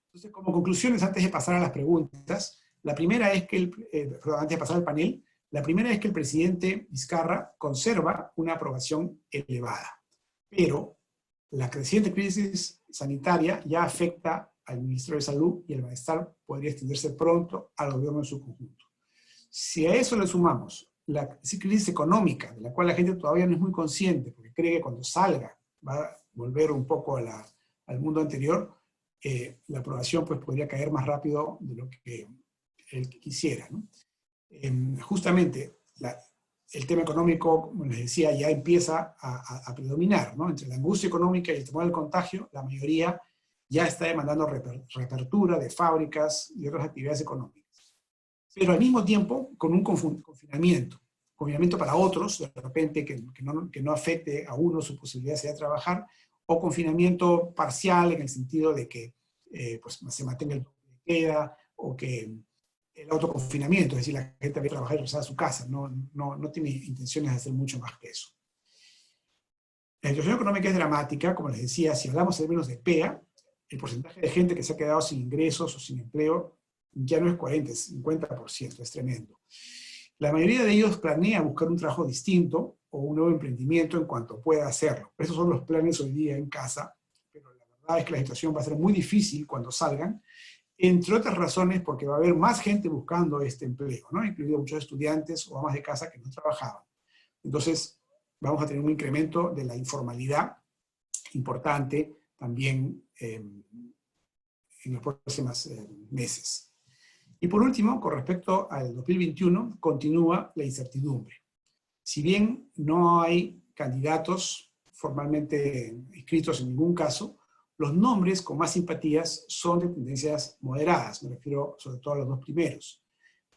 Entonces, como conclusiones, antes de pasar a las preguntas, la primera es que, antes de pasar al panel, la primera es que el presidente Vizcarra conserva una aprobación elevada, pero la creciente crisis sanitaria ya afecta al Ministerio de Salud y el malestar podría extenderse pronto al gobierno en su conjunto. Si a eso le sumamos la crisis económica, de la cual la gente todavía no es muy consciente, porque cree que cuando salga va a volver un poco al mundo anterior, la aprobación pues, podría caer más rápido de lo que él quisiera, ¿no? Justamente el tema económico, como les decía, ya empieza a predominar, ¿no? Entre la angustia económica y el temor del contagio, la mayoría ya está demandando reapertura de fábricas y otras actividades económicas. Pero al mismo tiempo, con un confinamiento para otros, de repente que no afecte a uno su posibilidad de trabajar, o confinamiento parcial en el sentido de que pues, se mantenga el toque de queda, o que el autoconfinamiento, es decir, la gente va a trabajar y regresar a su casa, no tiene intenciones de hacer mucho más que eso. La situación económica es dramática, como les decía, si hablamos en términos de PEA, el porcentaje de gente que se ha quedado sin ingresos o sin empleo ya no es 40, es 50%, es tremendo. La mayoría de ellos planea buscar un trabajo distinto o un nuevo emprendimiento en cuanto pueda hacerlo. Esos son los planes hoy día en casa, pero la verdad es que la situación va a ser muy difícil cuando salgan, entre otras razones porque va a haber más gente buscando este empleo, ¿no? Incluido muchos estudiantes o amas de casa que no trabajaban. Entonces, vamos a tener un incremento de la informalidad importante también en los próximos meses. Y por último, con respecto al 2021, continúa la incertidumbre. Si bien no hay candidatos formalmente inscritos en ningún caso, los nombres con más simpatías son de tendencias moderadas, me refiero sobre todo a los dos primeros.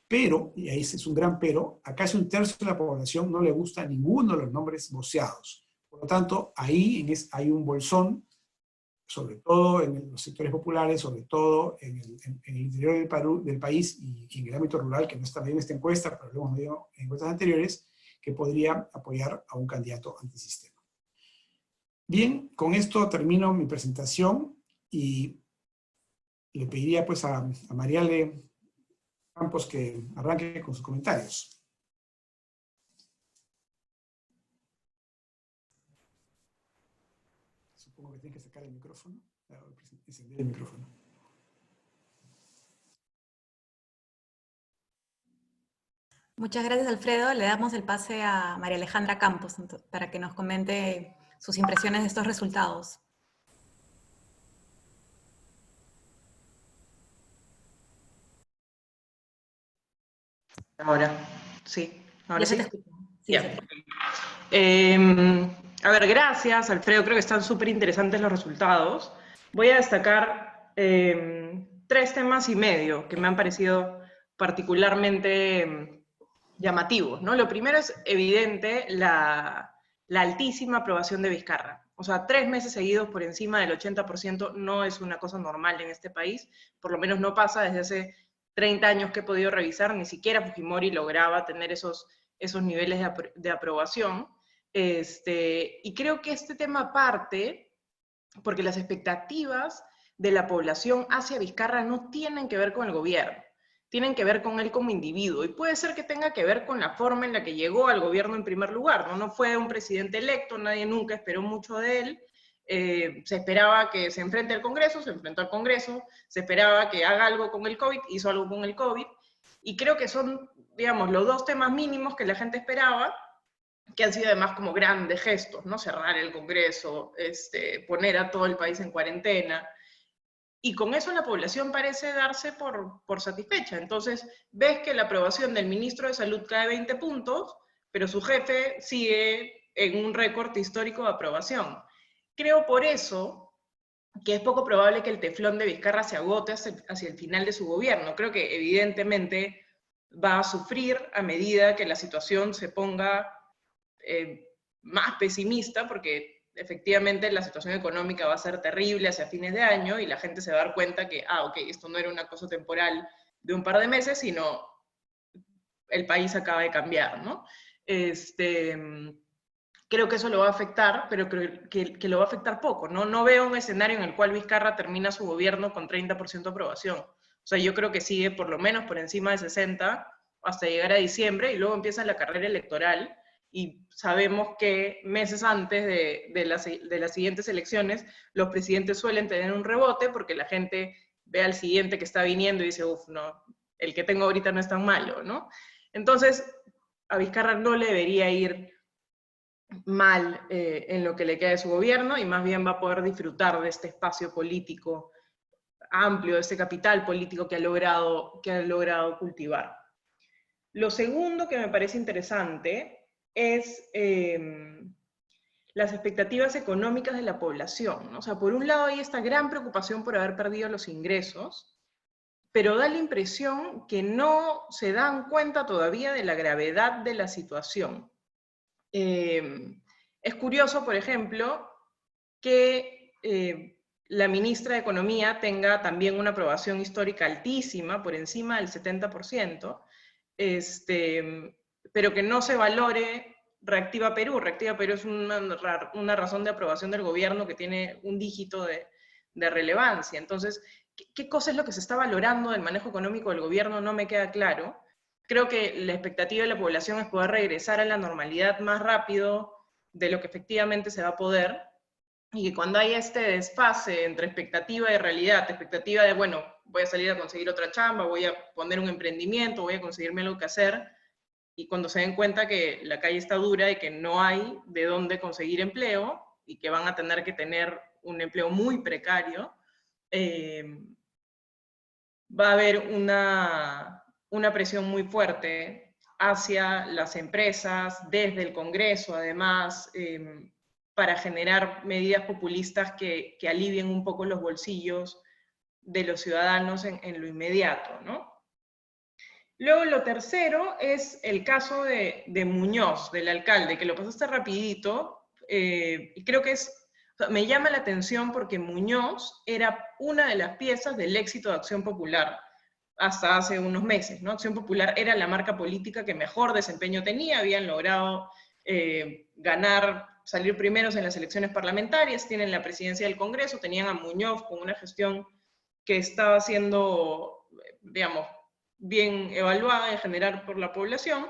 Pero, y ahí es un gran pero, a casi un tercio de la población no le gusta ninguno de los nombres voceados. Por lo tanto, ahí hay un bolsón, sobre todo en los sectores populares, sobre todo en el interior del país y en el ámbito rural, que no está bien en esta encuesta, pero lo hemos medido en encuestas anteriores, que podría apoyar a un candidato antisistema. Bien, con esto termino mi presentación y le pediría pues a Mariale Campos que arranque con sus comentarios. Supongo que tiene que sacar el micrófono, encender el micrófono. Muchas gracias, Alfredo. Le damos el pase a María Alejandra Campos para que nos comente sus impresiones de estos resultados. Ahora, sí. Ahora Ya sí. se te escucha. Sí, Ya. se te escucha. A ver, gracias, Alfredo. Creo que están súper interesantes los resultados. Voy a destacar 3 temas y medio que me han parecido particularmente llamativos, ¿no? Lo primero es evidente la altísima aprobación de Vizcarra. O sea, 3 meses seguidos por encima del 80% no es una cosa normal en este país, por lo menos no pasa desde hace 30 años que he podido revisar, ni siquiera Fujimori lograba tener esos niveles de aprobación. Y creo que este tema parte porque las expectativas de la población hacia Vizcarra no tienen que ver con el gobierno, tienen que ver con él como individuo, y puede ser que tenga que ver con la forma en la que llegó al gobierno en primer lugar, ¿no? No fue un presidente electo, nadie nunca esperó mucho de él, se esperaba que se enfrente al Congreso, se enfrentó al Congreso, se esperaba que haga algo con el COVID, hizo algo con el COVID, y creo que son, digamos, los dos temas mínimos que la gente esperaba, que han sido además como grandes gestos, ¿no? Cerrar el Congreso, poner a todo el país en cuarentena, y con eso la población parece darse por satisfecha. Entonces, ves que la aprobación del ministro de Salud cae 20 puntos, pero su jefe sigue en un récord histórico de aprobación. Creo por eso que es poco probable que el teflón de Vizcarra se agote hacia el final de su gobierno. Creo que evidentemente va a sufrir a medida que la situación se ponga más pesimista, porque efectivamente la situación económica va a ser terrible hacia fines de año y la gente se va a dar cuenta que, ok, esto no era una cosa temporal de un par de meses, sino el país acaba de cambiar, ¿no? Creo que eso lo va a afectar, pero creo que lo va a afectar poco, ¿no? No veo un escenario en el cual Vizcarra termina su gobierno con 30% de aprobación. O sea, yo creo que sigue por lo menos por encima de 60 hasta llegar a diciembre, y luego empieza la carrera electoral, y sabemos que meses antes de las siguientes elecciones, los presidentes suelen tener un rebote porque la gente ve al siguiente que está viniendo y dice, uff, no, el que tengo ahorita no es tan malo, ¿no? Entonces, a Vizcarra no le debería ir mal en lo que le queda de su gobierno, y más bien va a poder disfrutar de este espacio político amplio, de este capital político que ha logrado cultivar. Lo segundo que me parece interesante es las expectativas económicas de la población, ¿no? O sea, por un lado hay esta gran preocupación por haber perdido los ingresos, pero da la impresión que no se dan cuenta todavía de la gravedad de la situación. Es curioso, por ejemplo, que la ministra de Economía tenga también una aprobación histórica altísima, por encima del 70%, pero que no se valore Reactiva Perú. Reactiva Perú es una razón de aprobación del gobierno que tiene un dígito de relevancia. Entonces, ¿qué cosa es lo que se está valorando del manejo económico del gobierno? No me queda claro. Creo que la expectativa de la población es poder regresar a la normalidad más rápido de lo que efectivamente se va a poder, y que cuando hay este desfase entre expectativa y realidad, expectativa de, bueno, voy a salir a conseguir otra chamba, voy a poner un emprendimiento, voy a conseguirme algo que hacer, y cuando se den cuenta que la calle está dura y que no hay de dónde conseguir empleo, y que van a tener que tener un empleo muy precario, va a haber una presión muy fuerte hacia las empresas, desde el Congreso además, para generar medidas populistas que alivien un poco los bolsillos de los ciudadanos en lo inmediato, ¿no? Luego lo tercero es el caso de Muñoz, del alcalde, que lo pasaste rapidito, y creo que me llama la atención porque Muñoz era una de las piezas del éxito de Acción Popular hasta hace unos meses, ¿no? Acción Popular era la marca política que mejor desempeño tenía, habían logrado salir primeros en las elecciones parlamentarias, tienen la presidencia del Congreso, tenían a Muñoz con una gestión que estaba siendo, digamos, bien evaluada en general por la población.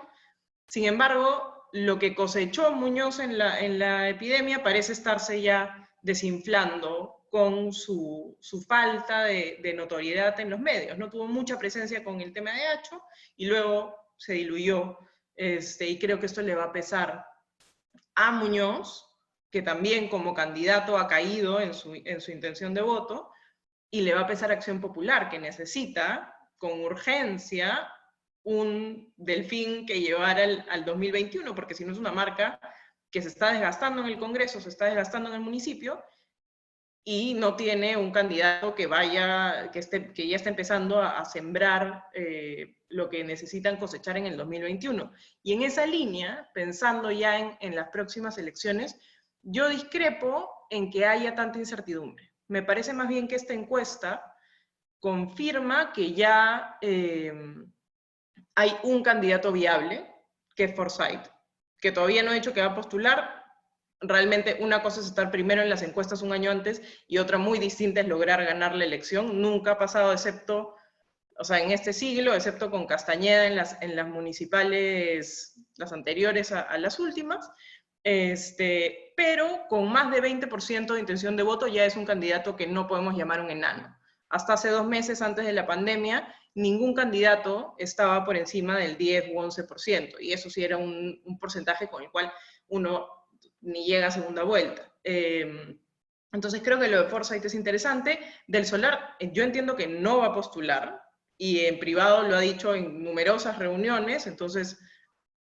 Sin embargo, lo que cosechó Muñoz en la epidemia parece estarse ya desinflando con su falta de notoriedad en los medios. No tuvo mucha presencia con el tema de Hacho y luego se diluyó. Y creo que esto le va a pesar a Muñoz, que también como candidato ha caído en su intención de voto, y le va a pesar a Acción Popular, que necesita con urgencia un Delfín que llevar al 2021, porque si no es una marca que se está desgastando en el Congreso, se está desgastando en el municipio, y no tiene un candidato que ya está empezando a sembrar lo que necesitan cosechar en el 2021. Y en esa línea, pensando ya en las próximas elecciones, yo discrepo en que haya tanta incertidumbre. Me parece más bien que esta encuesta confirma que ya hay un candidato viable, que es Forsyth, que todavía no ha dicho que va a postular. Realmente una cosa es estar primero en las encuestas un año antes y otra muy distinta es lograr ganar la elección. Nunca ha pasado excepto, o sea, en este siglo, excepto con Castañeda en las municipales, las anteriores a las últimas. Pero con más de 20% de intención de voto ya es un candidato que no podemos llamar un enano. Hasta hace 2 meses antes de la pandemia, ningún candidato estaba por encima del 10 u 11%, y eso sí era un porcentaje con el cual uno ni llega a segunda vuelta. Entonces creo que lo de Forsyth es interesante. Del Solar, yo entiendo que no va a postular, y en privado lo ha dicho en numerosas reuniones, entonces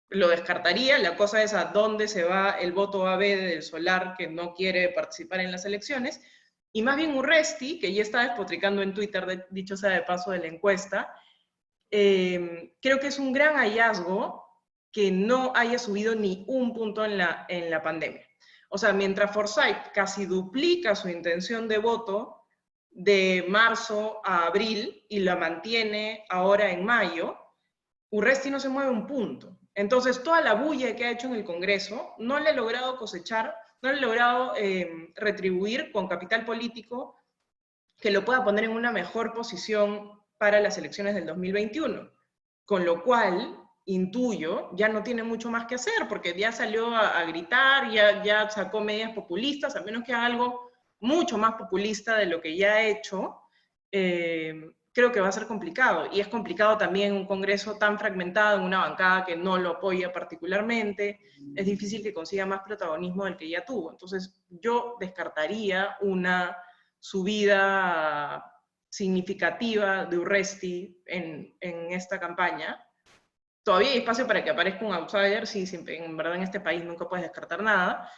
lo descartaría. La cosa es a dónde se va el voto AB del Solar, que no quiere participar en las elecciones, y más bien Urresti, que ya está despotricando en Twitter, dicho sea de paso, de la encuesta. Creo que es un gran hallazgo que no haya subido ni un punto en la pandemia. O sea, mientras Forsyth casi duplica su intención de voto de marzo a abril y la mantiene ahora en mayo, Urresti no se mueve un punto. Entonces, toda la bulla que ha hecho en el Congreso no le ha logrado cosechar, no le ha logrado retribuir con capital político que lo pueda poner en una mejor posición para las elecciones del 2021. Con lo cual, intuyo, ya no tiene mucho más que hacer, porque ya salió a gritar, ya sacó medidas populistas, a menos que haga algo mucho más populista de lo que ya ha hecho. Creo que va a ser complicado, y es complicado también un Congreso tan fragmentado, en una bancada que no lo apoya particularmente. Es difícil que consiga más protagonismo del que ya tuvo. Entonces yo descartaría una subida significativa de Urresti en esta campaña. Todavía hay espacio para que aparezca un outsider, sí, en verdad en este país nunca puedes descartar nada,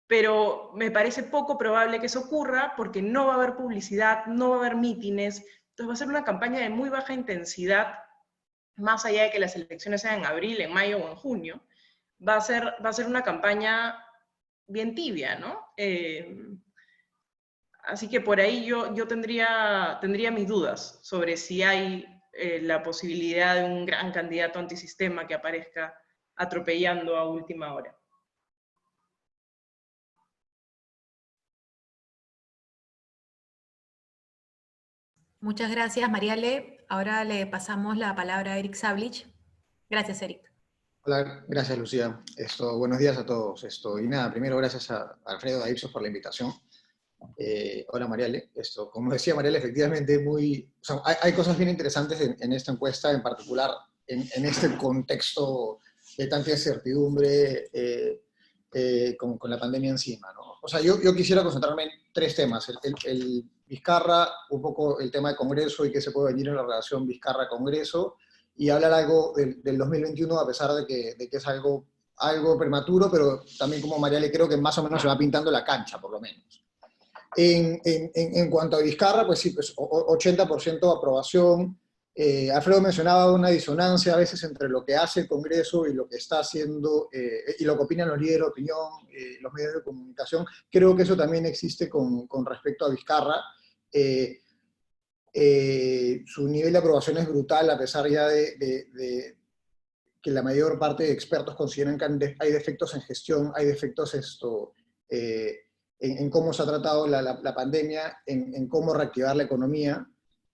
pero me parece poco probable que eso ocurra porque no va a haber publicidad, no va a haber mítines. Entonces va a ser una campaña de muy baja intensidad, más allá de que las elecciones sean en abril, en mayo o en junio. Va a ser una campaña bien tibia, ¿no? Así que por ahí yo tendría mis dudas sobre si hay la posibilidad de un gran candidato antisistema que aparezca atropellando a última hora. Muchas gracias, Mariale. Ahora le pasamos la palabra a Eric Sablich. Gracias, Eric. Hola, gracias, Lucía. Buenos días a todos. Y nada, primero gracias a Alfredo de Ipsos por la invitación. Hola, Mariale. Como decía Mariale, efectivamente hay cosas bien interesantes en esta encuesta, en particular en este contexto de tanta incertidumbre con la pandemia encima, ¿no? O sea, yo quisiera concentrarme en 3 temas. El Vizcarra, un poco el tema de Congreso y qué se puede venir en la relación Vizcarra-Congreso, y hablar algo del 2021, a pesar de que es algo prematuro, pero también, como Mariale, creo que más o menos se va pintando la cancha, por lo menos. En cuanto a Vizcarra, pues sí, pues 80% aprobación. Alfredo mencionaba una disonancia a veces entre lo que hace el Congreso y lo que está haciendo, y lo que opinan los líderes de opinión, los medios de comunicación. Creo que eso también existe con respecto a Vizcarra. Su nivel de aprobación es brutal, a pesar ya de que la mayor parte de expertos consideran que hay defectos en gestión, hay defectos en cómo se ha tratado la pandemia, en cómo reactivar la economía,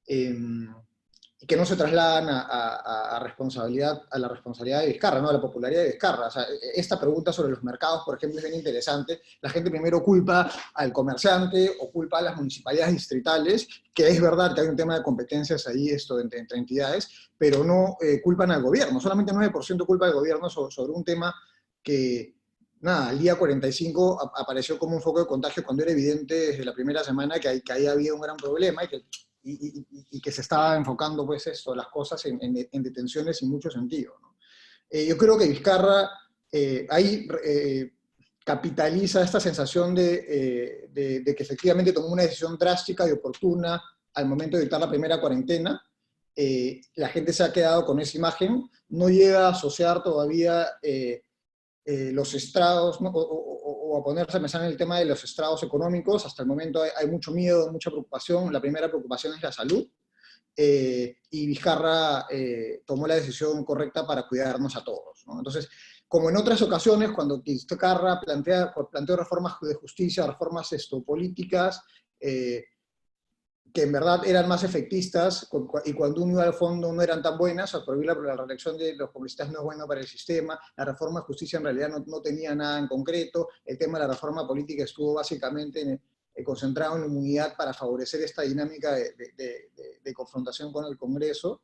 y que no se trasladan a la responsabilidad de Vizcarra, ¿no? A la popularidad de Vizcarra. O sea, esta pregunta sobre los mercados, por ejemplo, es bien interesante. La gente primero culpa al comerciante o culpa a las municipalidades distritales, que es verdad que hay un tema de competencias ahí entre entidades, pero no culpan al gobierno. Solamente 9% culpa al gobierno sobre un tema que, nada, al día 45 apareció como un foco de contagio cuando era evidente desde la primera semana que ahí había un gran problema y que se estaba enfocando, pues, las cosas en detenciones sin mucho sentido, ¿no? Yo creo que Vizcarra ahí capitaliza esta sensación de que efectivamente tomó una decisión drástica y oportuna al momento de dictar la primera cuarentena. La gente se ha quedado con esa imagen, no llega a asociar todavía los estragos, ¿no? o o a ponerse a pensar en el tema de los estragos económicos. Hasta el momento hay mucho miedo, mucha preocupación. La primera preocupación es la salud. Y Vizcarra tomó la decisión correcta para cuidarnos a todos, ¿no? Entonces, como en otras ocasiones, cuando Vizcarra planteó reformas de justicia, reformas políticas, que en verdad eran más efectistas, y cuando uno iba al fondo no eran tan buenas, prohibir la reelección de los congresistas no es bueno para el sistema, la reforma de justicia en realidad no tenía nada en concreto, el tema de la reforma política estuvo básicamente concentrado en inmunidad para favorecer esta dinámica de confrontación con el Congreso.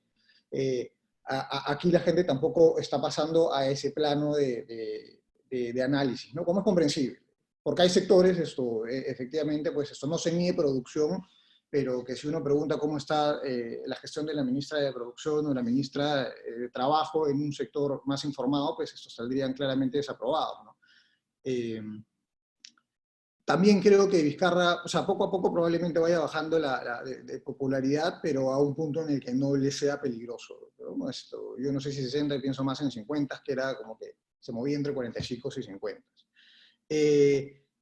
Aquí la gente tampoco está pasando a ese plano de análisis, ¿no? Como es comprensible, porque hay sectores, efectivamente, pues esto no se mide producción, pero que si uno pregunta cómo está la gestión de la ministra de Producción o la ministra de Trabajo en un sector más informado, pues estos saldrían claramente desaprobados, ¿no? También creo que Vizcarra, o sea, poco a poco probablemente vaya bajando de popularidad, pero a un punto en el que no le sea peligroso, ¿no? Yo no sé si 60, y pienso más en 50, que era como que se movía entre 45 y 50.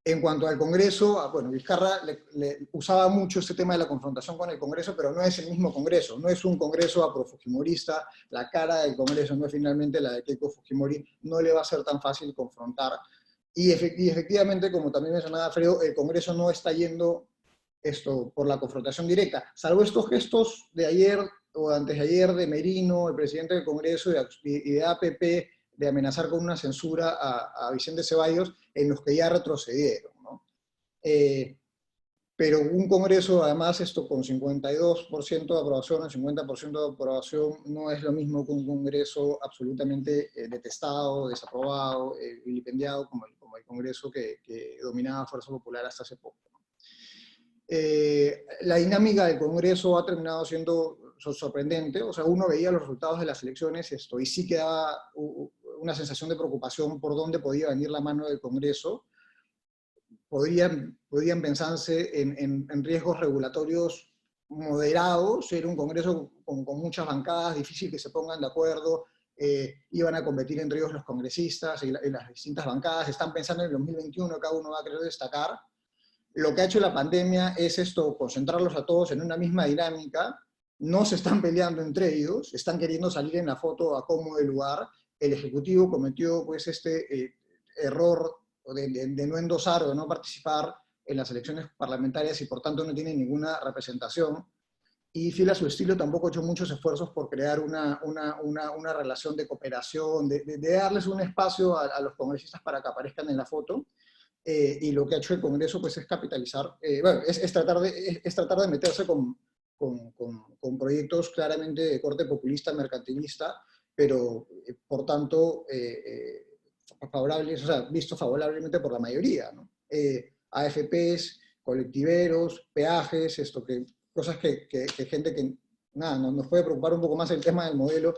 En cuanto al Congreso, bueno, Vizcarra le usaba mucho este tema de la confrontación con el Congreso, pero no es el mismo Congreso, no es un Congreso aprofujimorista, la cara del Congreso no es finalmente la de Keiko Fujimori, no le va a ser tan fácil confrontar. Y efectivamente, como también mencionaba Alfredo, el Congreso no está yendo por la confrontación directa, salvo estos gestos de ayer o antes de ayer de Merino, el presidente del Congreso, y de APP, de amenazar con una censura a Vicente Ceballos, en los que ya retrocedieron, ¿no? Pero un Congreso, además, con 52% de aprobación o 50% de aprobación, no es lo mismo que un Congreso absolutamente detestado, desaprobado, vilipendiado, como el Congreso que dominaba Fuerza Popular hasta hace poco. La dinámica del Congreso ha terminado siendo sorprendente. O sea, uno veía los resultados de las elecciones y sí quedaba una sensación de preocupación por dónde podía venir la mano del Congreso. Podían pensarse en riesgos regulatorios moderados, era un Congreso con muchas bancadas, difícil que se pongan de acuerdo, iban a competir entre ellos los congresistas y las distintas bancadas, están pensando en el 2021, cada uno va a querer destacar. Lo que ha hecho la pandemia es concentrarlos a todos en una misma dinámica, no se están peleando entre ellos, están queriendo salir en la foto a como de lugar. El Ejecutivo cometió pues error de no endosar o de no participar en las elecciones parlamentarias y por tanto no tiene ninguna representación. Y fiel a su estilo tampoco ha hecho muchos esfuerzos por crear una relación de cooperación, de darles un espacio a los congresistas para que aparezcan en la foto. Y lo que ha hecho el Congreso pues es capitalizar, bueno, es tratar de meterse con proyectos claramente de corte populista, mercantilista, pero por tanto favorables, o sea, visto favorablemente por la mayoría, ¿no? AFPs, colectiveros, peajes, cosas que gente que, nada, nos puede preocupar un poco más el tema del modelo,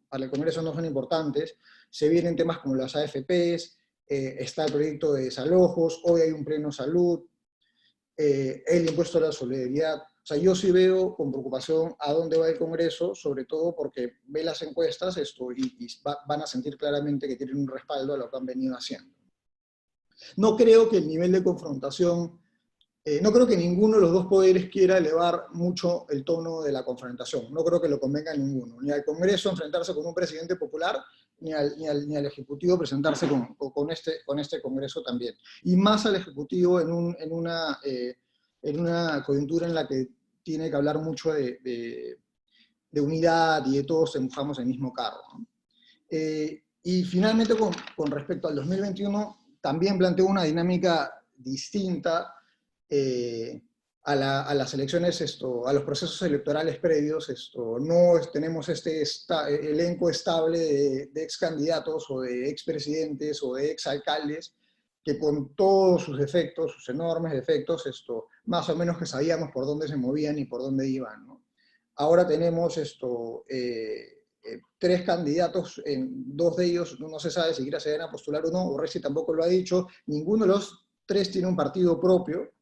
para el Congreso no son importantes. Se vienen temas como las AFPs, está el proyecto de desalojos, hoy hay un pleno salud, el impuesto a la solidaridad. O sea, yo sí veo con preocupación a dónde va el Congreso, sobre todo porque ve las encuestas y van a sentir claramente que tienen un respaldo a lo que han venido haciendo. No creo que el nivel de confrontación, no creo que ninguno de los dos poderes quiera elevar mucho el tono de la confrontación. No creo que lo convenga a ninguno. Ni al Congreso enfrentarse con un presidente popular, ni al Ejecutivo presentarse con este Congreso también. Y más al Ejecutivo en una coyuntura en la que tiene que hablar mucho de unidad y de todos empujamos el mismo carro, ¿no? Y finalmente, con respecto al 2021, también planteo una dinámica distinta a las elecciones, a los procesos electorales previos. No tenemos elenco estable de ex candidatos o de ex presidentes o de ex alcaldes que con todos sus defectos, sus enormes defectos, más o menos que sabíamos por dónde se movían y por dónde iban, ¿no? Ahora tenemos tres candidatos, dos de ellos no se sabe si se van a postular o no, Orresti tampoco lo ha dicho, ninguno de los tres tiene un partido propio.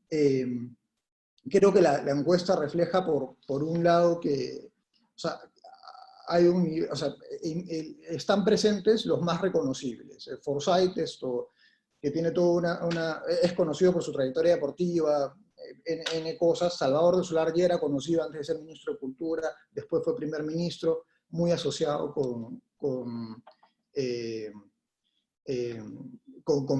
Creo que la encuesta refleja por un lado que, o sea, están presentes los más reconocibles. Forsyth, que tiene es conocido por su trayectoria deportiva, en cosas. Salvador del Solar ya era conocido antes de ser ministro de Cultura, después fue primer ministro, muy asociado con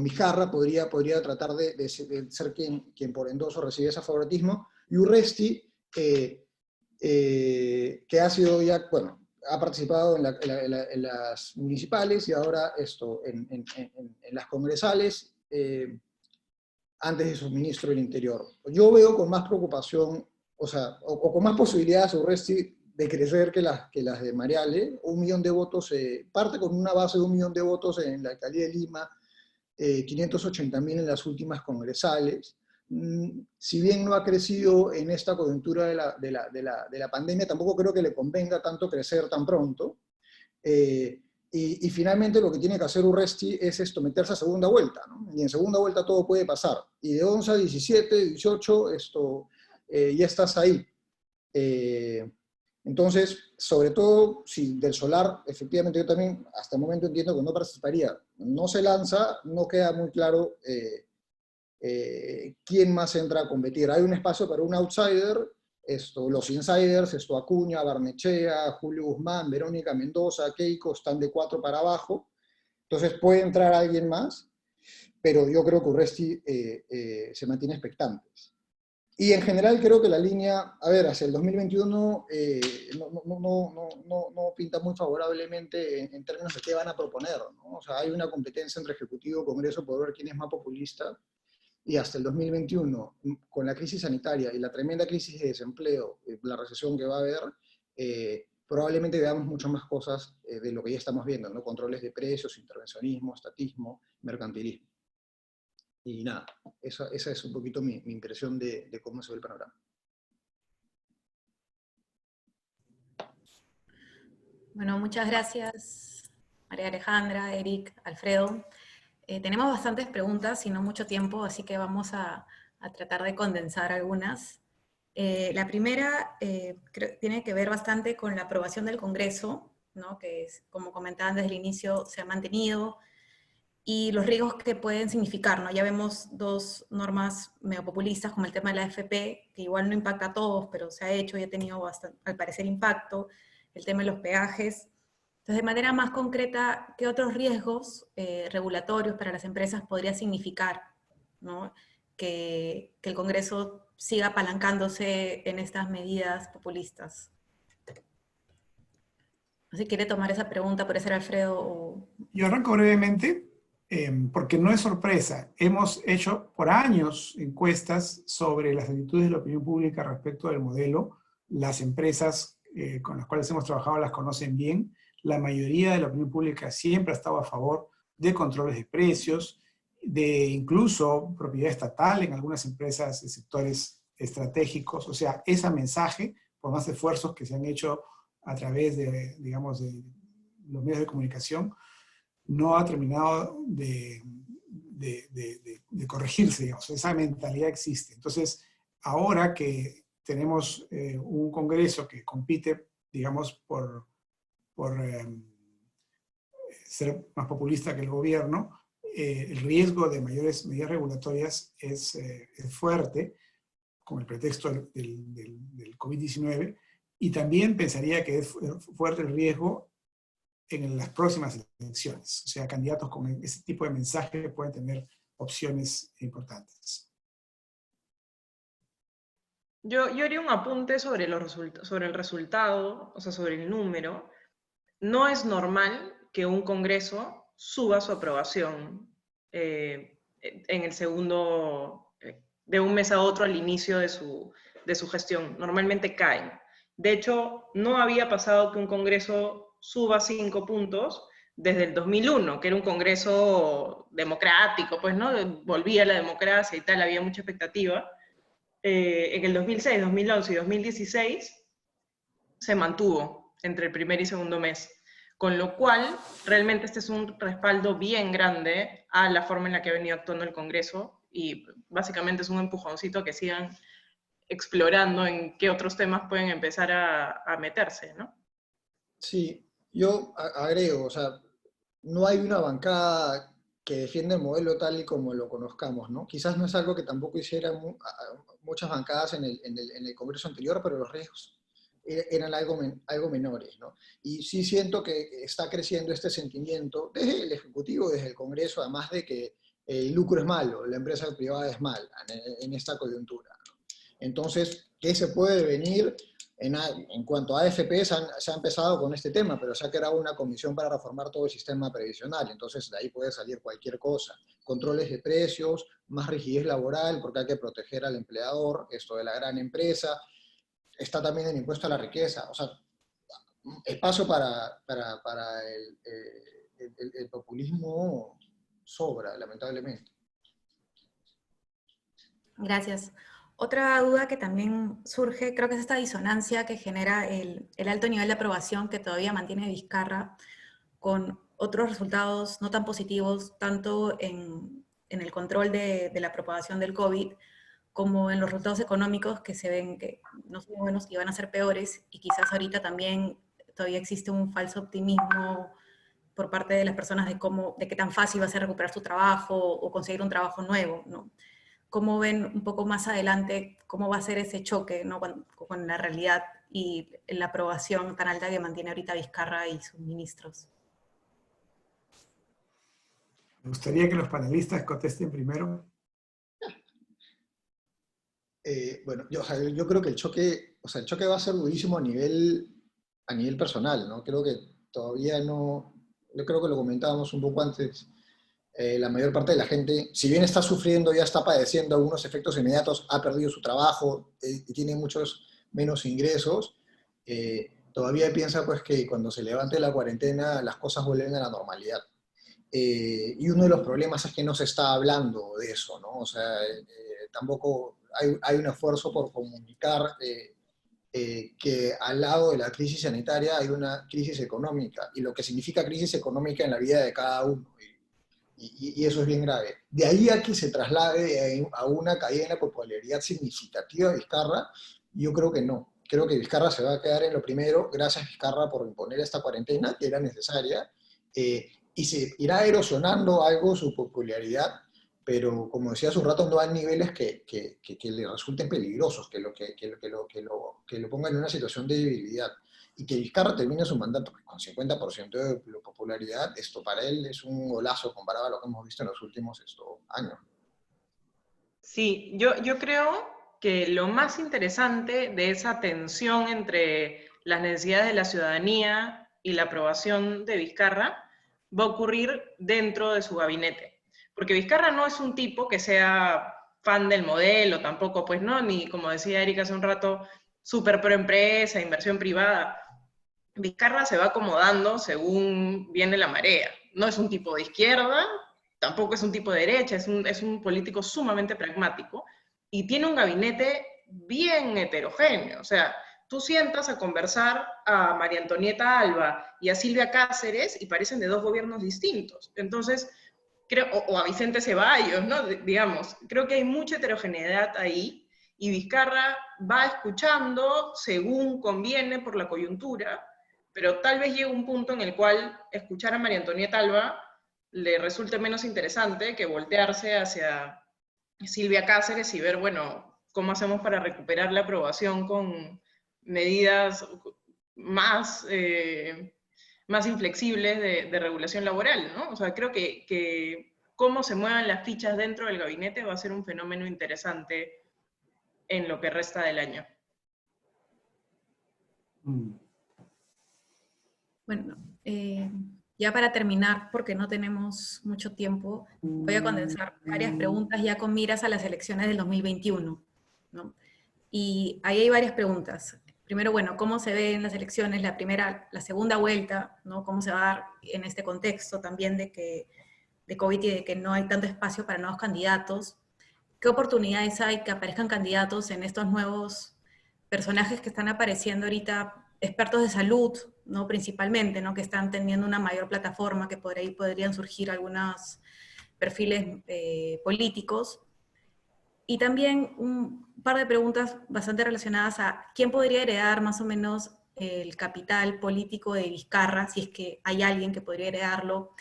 Vizcarra, podría tratar de ser quien por endoso recibe ese favoritismo. Y Urresti, que ha sido ya, bueno, ha participado en las municipales y ahora en las congresales, antes de su ministro del Interior. Yo veo con más preocupación, o con más posibilidades Urresti de crecer que las de Mariale. 1 millón de votos, parte con una base de 1 millón de votos en la alcaldía de Lima, 580.000 en las últimas congresales. Si bien no ha crecido en esta coyuntura de la pandemia, tampoco creo que le convenga tanto crecer tan pronto. Y finalmente lo que tiene que hacer Urresti es meterse a segunda vuelta, ¿no? Y en segunda vuelta todo puede pasar. Y de 11 a 17, 18, ya estás ahí. Entonces, sobre todo, si del Solar, efectivamente yo también hasta el momento entiendo que no participaría. No se lanza, no queda muy claro quién más entra a competir. Hay un espacio para un outsider, los insiders, Acuña, Barnechea, Julio Guzmán, Verónica Mendoza, Keiko, están de 4 para abajo. Entonces puede entrar alguien más, pero yo creo que Urresti se mantiene expectante. Y en general creo que la línea, a ver, hacia el 2021 no pinta muy favorablemente en términos de qué van a proponer, ¿no? O sea, hay una competencia entre Ejecutivo y Congreso por ver quién es más populista, y hasta el 2021, con la crisis sanitaria y la tremenda crisis de desempleo, la recesión que va a haber, probablemente veamos muchas más cosas de lo que ya estamos viendo, ¿no? Controles de precios, intervencionismo, estatismo, mercantilismo. Y nada, esa es un poquito mi impresión de cómo se ve el panorama. Bueno, muchas gracias, María Alejandra, Eric, Alfredo. Tenemos bastantes preguntas y no mucho tiempo, así que vamos a tratar de condensar algunas. La primera tiene que ver bastante con la aprobación del Congreso, ¿no? Que es, como comentaban desde el inicio, se ha mantenido, y los riesgos que pueden significar, ¿no? Ya vemos 2 normas medio populistas, como el tema de la AFP, que igual no impacta a todos, pero se ha hecho y ha tenido bastante, al parecer, impacto, el tema de los peajes. Entonces, de manera más concreta, ¿qué otros riesgos regulatorios para las empresas podría significar, ¿no? que el Congreso siga apalancándose en estas medidas populistas? No sé si quiere tomar esa pregunta, puede ser Alfredo o... Yo arranco brevemente, porque no es sorpresa. Hemos hecho por años encuestas sobre las actitudes de la opinión pública respecto del modelo. Las empresas con las cuales hemos trabajado las conocen bien. La mayoría de la opinión pública siempre ha estado a favor de controles de precios, de incluso propiedad estatal en algunas empresas de sectores estratégicos. O sea, ese mensaje, por más esfuerzos que se han hecho a través de, digamos, de los medios de comunicación, no ha terminado de corregirse, digamos. Esa mentalidad existe. Entonces, ahora que tenemos un Congreso que compite, digamos, por ser más populista que el gobierno, el riesgo de mayores medidas regulatorias es fuerte, con el pretexto del COVID-19, y también pensaría que es fuerte el riesgo en las próximas elecciones. O sea, candidatos con ese tipo de mensaje pueden tener opciones importantes. Yo haría un apunte sobre el resultado, o sea, sobre el número. No es normal que un Congreso suba su aprobación en el segundo, de un mes a otro al inicio de su gestión. Normalmente caen. De hecho, no había pasado que un Congreso suba 5 puntos desde el 2001, que era un Congreso democrático, pues, ¿no? Volvía la democracia y tal, había mucha expectativa. En el 2006, 2011 y 2016 se mantuvo entre el primer y segundo mes. Con lo cual, realmente este es un respaldo bien grande a la forma en la que ha venido actuando el Congreso, y básicamente es un empujoncito a que sigan explorando en qué otros temas pueden empezar a meterse, ¿no? Sí, yo agrego, o sea, no hay una bancada que defiende el modelo tal y como lo conozcamos, ¿no? Quizás no es algo que tampoco hicieran muchas bancadas en el Congreso anterior, pero los riesgos eran algo menores, ¿no? Y sí siento que está creciendo este sentimiento desde el Ejecutivo, desde el Congreso, además de que el lucro es malo, la empresa privada es mala en esta coyuntura, ¿no? Entonces, ¿qué se puede venir? En cuanto a AFP, se ha empezado con este tema, pero se ha creado una comisión para reformar todo el sistema previsional, entonces de ahí puede salir cualquier cosa. Controles de precios, más rigidez laboral, porque hay que proteger al empleador, esto de la gran empresa. Está también el impuesto a la riqueza. O sea, el paso para el populismo sobra, lamentablemente. Gracias. Otra duda que también surge, creo que es esta disonancia que genera el alto nivel de aprobación que todavía mantiene Vizcarra con otros resultados no tan positivos, tanto en el control de la propagación del COVID, como en los resultados económicos que se ven que no son buenos y van a ser peores, y quizás ahorita también todavía existe un falso optimismo por parte de las personas de qué tan fácil va a ser recuperar su trabajo o conseguir un trabajo nuevo, ¿no? ¿Cómo ven un poco más adelante cómo va a ser ese choque, ¿no? con la realidad y la aprobación tan alta que mantiene ahorita Vizcarra y sus ministros? Me gustaría que los panelistas contesten primero. Bueno, yo creo que el choque va a ser durísimo a nivel personal, ¿no? Creo que todavía no, yo creo que lo comentábamos un poco antes, la mayor parte de la gente, si bien está sufriendo, ya está padeciendo algunos efectos inmediatos, ha perdido su trabajo y tiene muchos menos ingresos, todavía piensa pues que cuando se levante la cuarentena las cosas vuelven a la normalidad. Y uno de los problemas es que no se está hablando de eso, ¿no? O sea, tampoco hay un esfuerzo por comunicar que al lado de la crisis sanitaria hay una crisis económica, y lo que significa crisis económica en la vida de cada uno. Y eso es bien grave. De ahí a que se traslade a una caída en la popularidad significativa de Vizcarra, yo creo que no. Creo que Vizcarra se va a quedar en lo primero, gracias Vizcarra por imponer esta cuarentena, que era necesaria, y se irá erosionando algo su popularidad, pero como decía hace un rato, no a niveles que le resulten peligrosos, que lo pongan en una situación de debilidad. Y que Vizcarra termine su mandato con 50% de popularidad, esto para él es un golazo comparado a lo que hemos visto en los últimos años. Sí, yo creo que lo más interesante de esa tensión entre las necesidades de la ciudadanía y la aprobación de Vizcarra va a ocurrir dentro de su gabinete. Porque Vizcarra no es un tipo que sea fan del modelo, tampoco, pues no, ni como decía Erika hace un rato, súper pro empresa, inversión privada. Vizcarra se va acomodando según viene la marea. No es un tipo de izquierda, tampoco es un tipo de derecha, es un político sumamente pragmático y tiene un gabinete bien heterogéneo. O sea, tú sientas a conversar a María Antonieta Alba y a Silvia Cáceres y parecen de dos gobiernos distintos. Entonces, creo, o a Vicente Ceballos, ¿no? Digamos, creo que hay mucha heterogeneidad ahí y Vizcarra va escuchando según conviene por la coyuntura, pero tal vez llegue un punto en el cual escuchar a María Antonieta Alba le resulte menos interesante que voltearse hacia Silvia Cáceres y ver, bueno, cómo hacemos para recuperar la aprobación con medidas más, más inflexibles de regulación laboral, ¿no? O sea, creo que cómo se muevan las fichas dentro del gabinete va a ser un fenómeno interesante en lo que resta del año. Bueno, ya para terminar, porque no tenemos mucho tiempo, voy a condensar varias preguntas ya con miras a las elecciones del 2021, ¿no? Y ahí hay varias preguntas. Primero, bueno, ¿cómo se ven las elecciones, la segunda vuelta, ¿no? ¿Cómo se va a dar en este contexto también de COVID y de que no hay tanto espacio para nuevos candidatos? ¿Qué oportunidades hay que aparezcan candidatos en estos nuevos personajes que están apareciendo ahorita, expertos de salud, ¿no? Principalmente, ¿no? Que están teniendo una mayor plataforma, que por ahí podrían surgir algunos perfiles políticos? Y también un par de preguntas bastante relacionadas a quién podría heredar más o menos el capital político de Vizcarra, si es que hay alguien que podría heredarlo,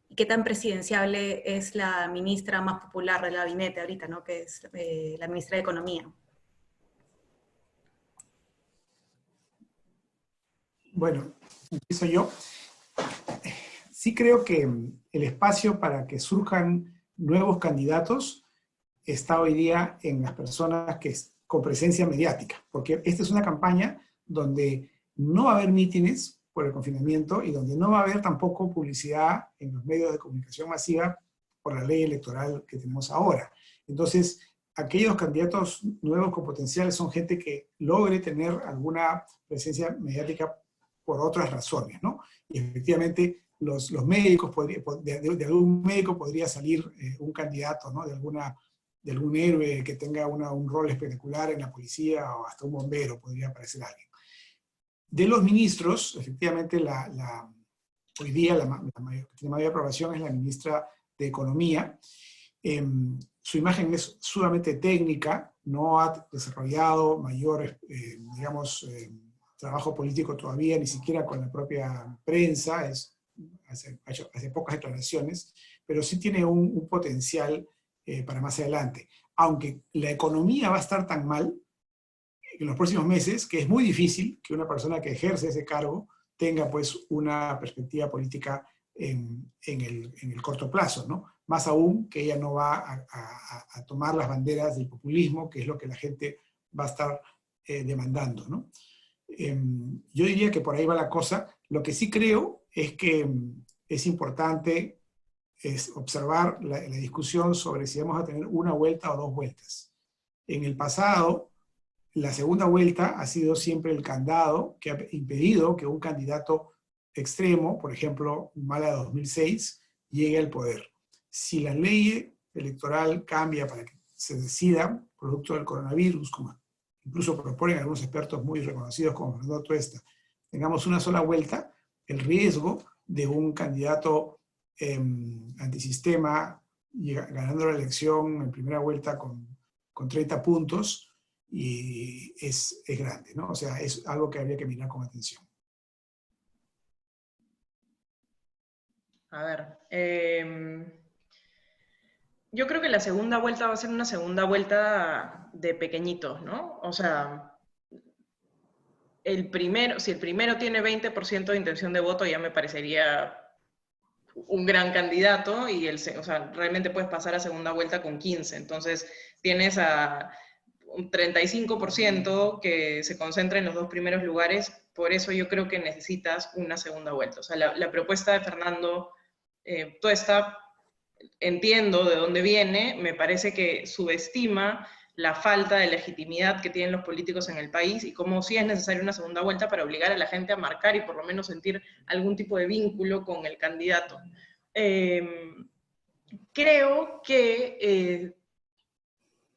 ¿Y qué tan presidenciable es la ministra más popular del gabinete ahorita, ¿no? Que es la ministra de Economía? Bueno, empiezo yo. Sí creo que el espacio para que surjan nuevos candidatos está hoy día en las personas con presencia mediática, porque esta es una campaña donde no va a haber mítines por el confinamiento y donde no va a haber tampoco publicidad en los medios de comunicación masiva por la ley electoral que tenemos ahora. Entonces, aquellos candidatos nuevos con potencial son gente que logre tener alguna presencia mediática por otras razones, ¿no? Y efectivamente, los médicos, de algún médico podría salir un candidato, ¿no? De algún héroe que tenga un rol espectacular en la policía, o hasta un bombero podría aparecer alguien. De los ministros, efectivamente, hoy día la que tiene mayor aprobación es la ministra de Economía. Su imagen es sumamente técnica, no ha desarrollado mayor, trabajo político todavía, ni siquiera con la propia prensa, hace pocas declaraciones, pero sí tiene un potencial para más adelante. Aunque la economía va a estar tan mal en los próximos meses, que es muy difícil que una persona que ejerce ese cargo tenga pues una perspectiva política en el corto plazo, ¿no? Más aún que ella no va a tomar las banderas del populismo, que es lo que la gente va a estar demandando, ¿no? Yo diría que por ahí va la cosa. Lo que sí creo es que es importante observar la discusión sobre si vamos a tener una vuelta o dos vueltas. En el pasado, la segunda vuelta ha sido siempre el candado que ha impedido que un candidato extremo, por ejemplo, Humala 2006, llegue al poder. Si la ley electoral cambia para que se decida, producto del coronavirus, como incluso proponen algunos expertos muy reconocidos como Fernando Tuesta, tengamos una sola vuelta, el riesgo de un candidato antisistema ganando la elección en primera vuelta con 30 puntos y es grande, ¿no? O sea, es algo que habría que mirar con atención. A ver, yo creo que la segunda vuelta va a ser una segunda vuelta de pequeñitos, ¿no? O sea, si el primero tiene 20% de intención de voto, ya me parecería un gran candidato, o sea, realmente puedes pasar a segunda vuelta con 15. Entonces, tienes a un 35% que se concentra en los dos primeros lugares. Por eso yo creo que necesitas una segunda vuelta. O sea, la propuesta de Fernando Tuesta, entiendo de dónde viene, me parece que subestima la falta de legitimidad que tienen los políticos en el país y cómo sí es necesaria una segunda vuelta para obligar a la gente a marcar y por lo menos sentir algún tipo de vínculo con el candidato. Creo que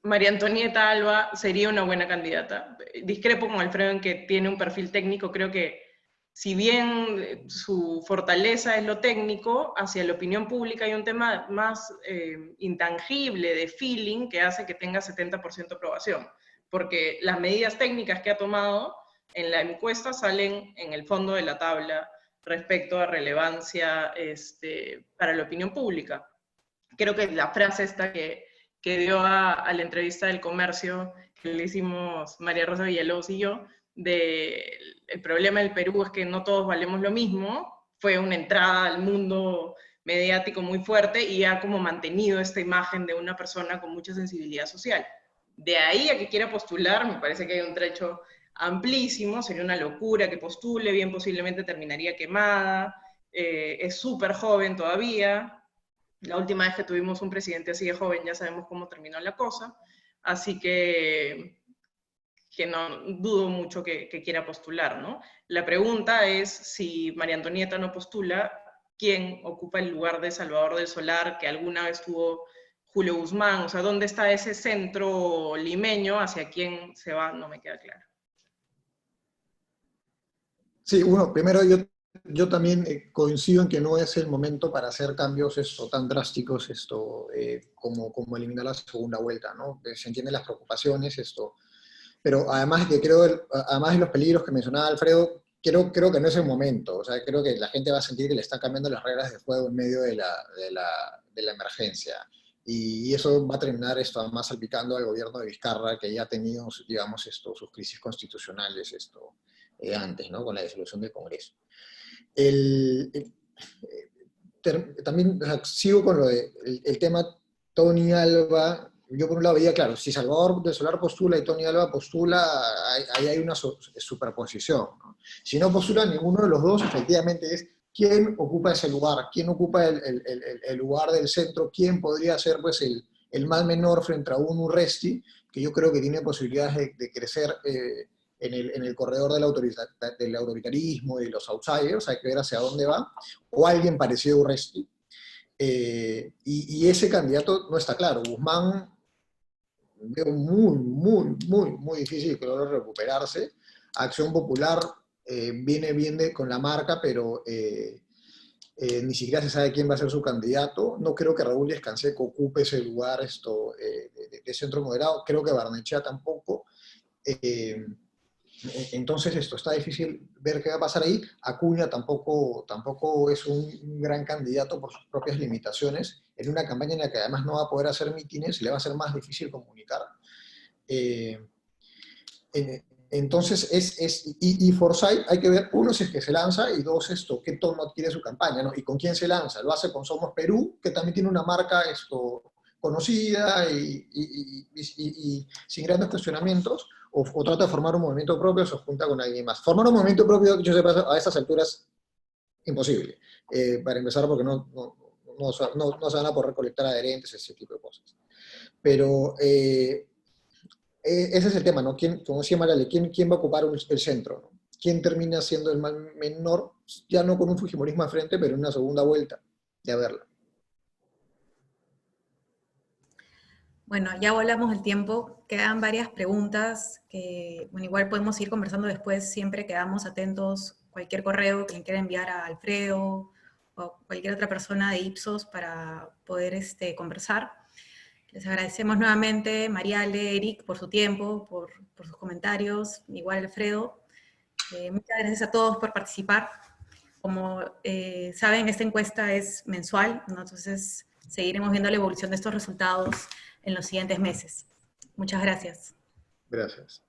María Antonieta Alba sería una buena candidata. Discrepo con Alfredo en que tiene un perfil técnico, creo que si bien su fortaleza es lo técnico, hacia la opinión pública hay un tema más intangible de feeling que hace que tenga 70% de aprobación, porque las medidas técnicas que ha tomado en la encuesta salen en el fondo de la tabla respecto a relevancia para la opinión pública. Creo que la frase esta que dio a la entrevista del Comercio, que le hicimos María Rosa Villalobos y yo, el problema del Perú es que no todos valemos lo mismo, fue una entrada al mundo mediático muy fuerte y ha como mantenido esta imagen de una persona con mucha sensibilidad social. De ahí a que quiera postular, me parece que hay un trecho amplísimo, sería una locura que postule, bien posiblemente terminaría quemada, es súper joven todavía, la última vez que tuvimos un presidente así de joven ya sabemos cómo terminó la cosa, así que no dudo mucho que quiera postular, ¿no? La pregunta es, si María Antonieta no postula, ¿quién ocupa el lugar de Salvador del Solar, que alguna vez tuvo Julio Guzmán? O sea, ¿dónde está ese centro limeño? ¿Hacia quién se va? No me queda claro. Sí, bueno, primero yo también coincido en que no es el momento para hacer cambios tan drásticos como eliminar la segunda vuelta, ¿no? Se entienden las preocupaciones, pero además además de los peligros que mencionaba Alfredo, creo que no es el momento. O sea, creo que la gente va a sentir que le están cambiando las reglas de juego en medio de la emergencia. Y eso va a terminar además salpicando al gobierno de Vizcarra, que ya ha tenido, digamos, sus crisis constitucionales antes, ¿no? Con la disolución del Congreso. También, o sea, sigo con lo de el tema Tony Alba. Yo por un lado veía, claro, si Salvador del Solar postula y Tony Alba postula, ahí hay una superposición, ¿no? Si no postula ninguno de los dos, efectivamente es quién ocupa ese lugar, quién ocupa el lugar del centro, quién podría ser pues el mal menor frente a un Urresti, que yo creo que tiene posibilidades de crecer en el corredor del autoritarismo y de los outsiders, hay que ver hacia dónde va, o alguien parecido a Urresti. Y ese candidato no está claro. Guzmán veo muy difícil que logre recuperarse. Acción Popular viene bien con la marca, pero ni siquiera se sabe quién va a ser su candidato. No creo que Raúl Díaz Canseco ocupe ese lugar de centro moderado. Creo que Barnechea tampoco. Entonces está difícil ver qué va a pasar ahí. Acuña tampoco es un gran candidato por sus propias limitaciones, en una campaña en la que además no va a poder hacer mítines y le va a ser más difícil comunicar. Entonces, y Forsyth hay que ver, uno, si es que se lanza, y dos, qué tono adquiere su campaña, ¿no? Y con quién se lanza. Lo hace con Somos Perú, que también tiene una marca conocida y sin grandes cuestionamientos, o trata de formar un movimiento propio o se junta con alguien más. Formar un movimiento propio, yo sé, a estas alturas, imposible. Para empezar, porque no se van a poder recolectar adherentes, ese tipo de cosas. Pero ese es el tema, ¿no? Como decía Mariale, ¿quién va a ocupar el centro, ¿no? ¿Quién termina siendo el mal menor? Ya no con un fujimorismo al frente, pero en una segunda vuelta, de verla. Bueno, ya volamos el tiempo, quedan varias preguntas que, bueno, igual podemos ir conversando después, siempre quedamos atentos, cualquier correo que le quiera enviar a Alfredo o cualquier otra persona de Ipsos para poder conversar. Les agradecemos nuevamente, Mariale, Eric, por su tiempo, por sus comentarios, igual Alfredo. Muchas gracias a todos por participar. Como saben, esta encuesta es mensual, ¿no? Entonces seguiremos viendo la evolución de estos resultados en los siguientes meses. Muchas gracias. Gracias.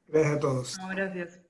Gracias a todos. No, gracias.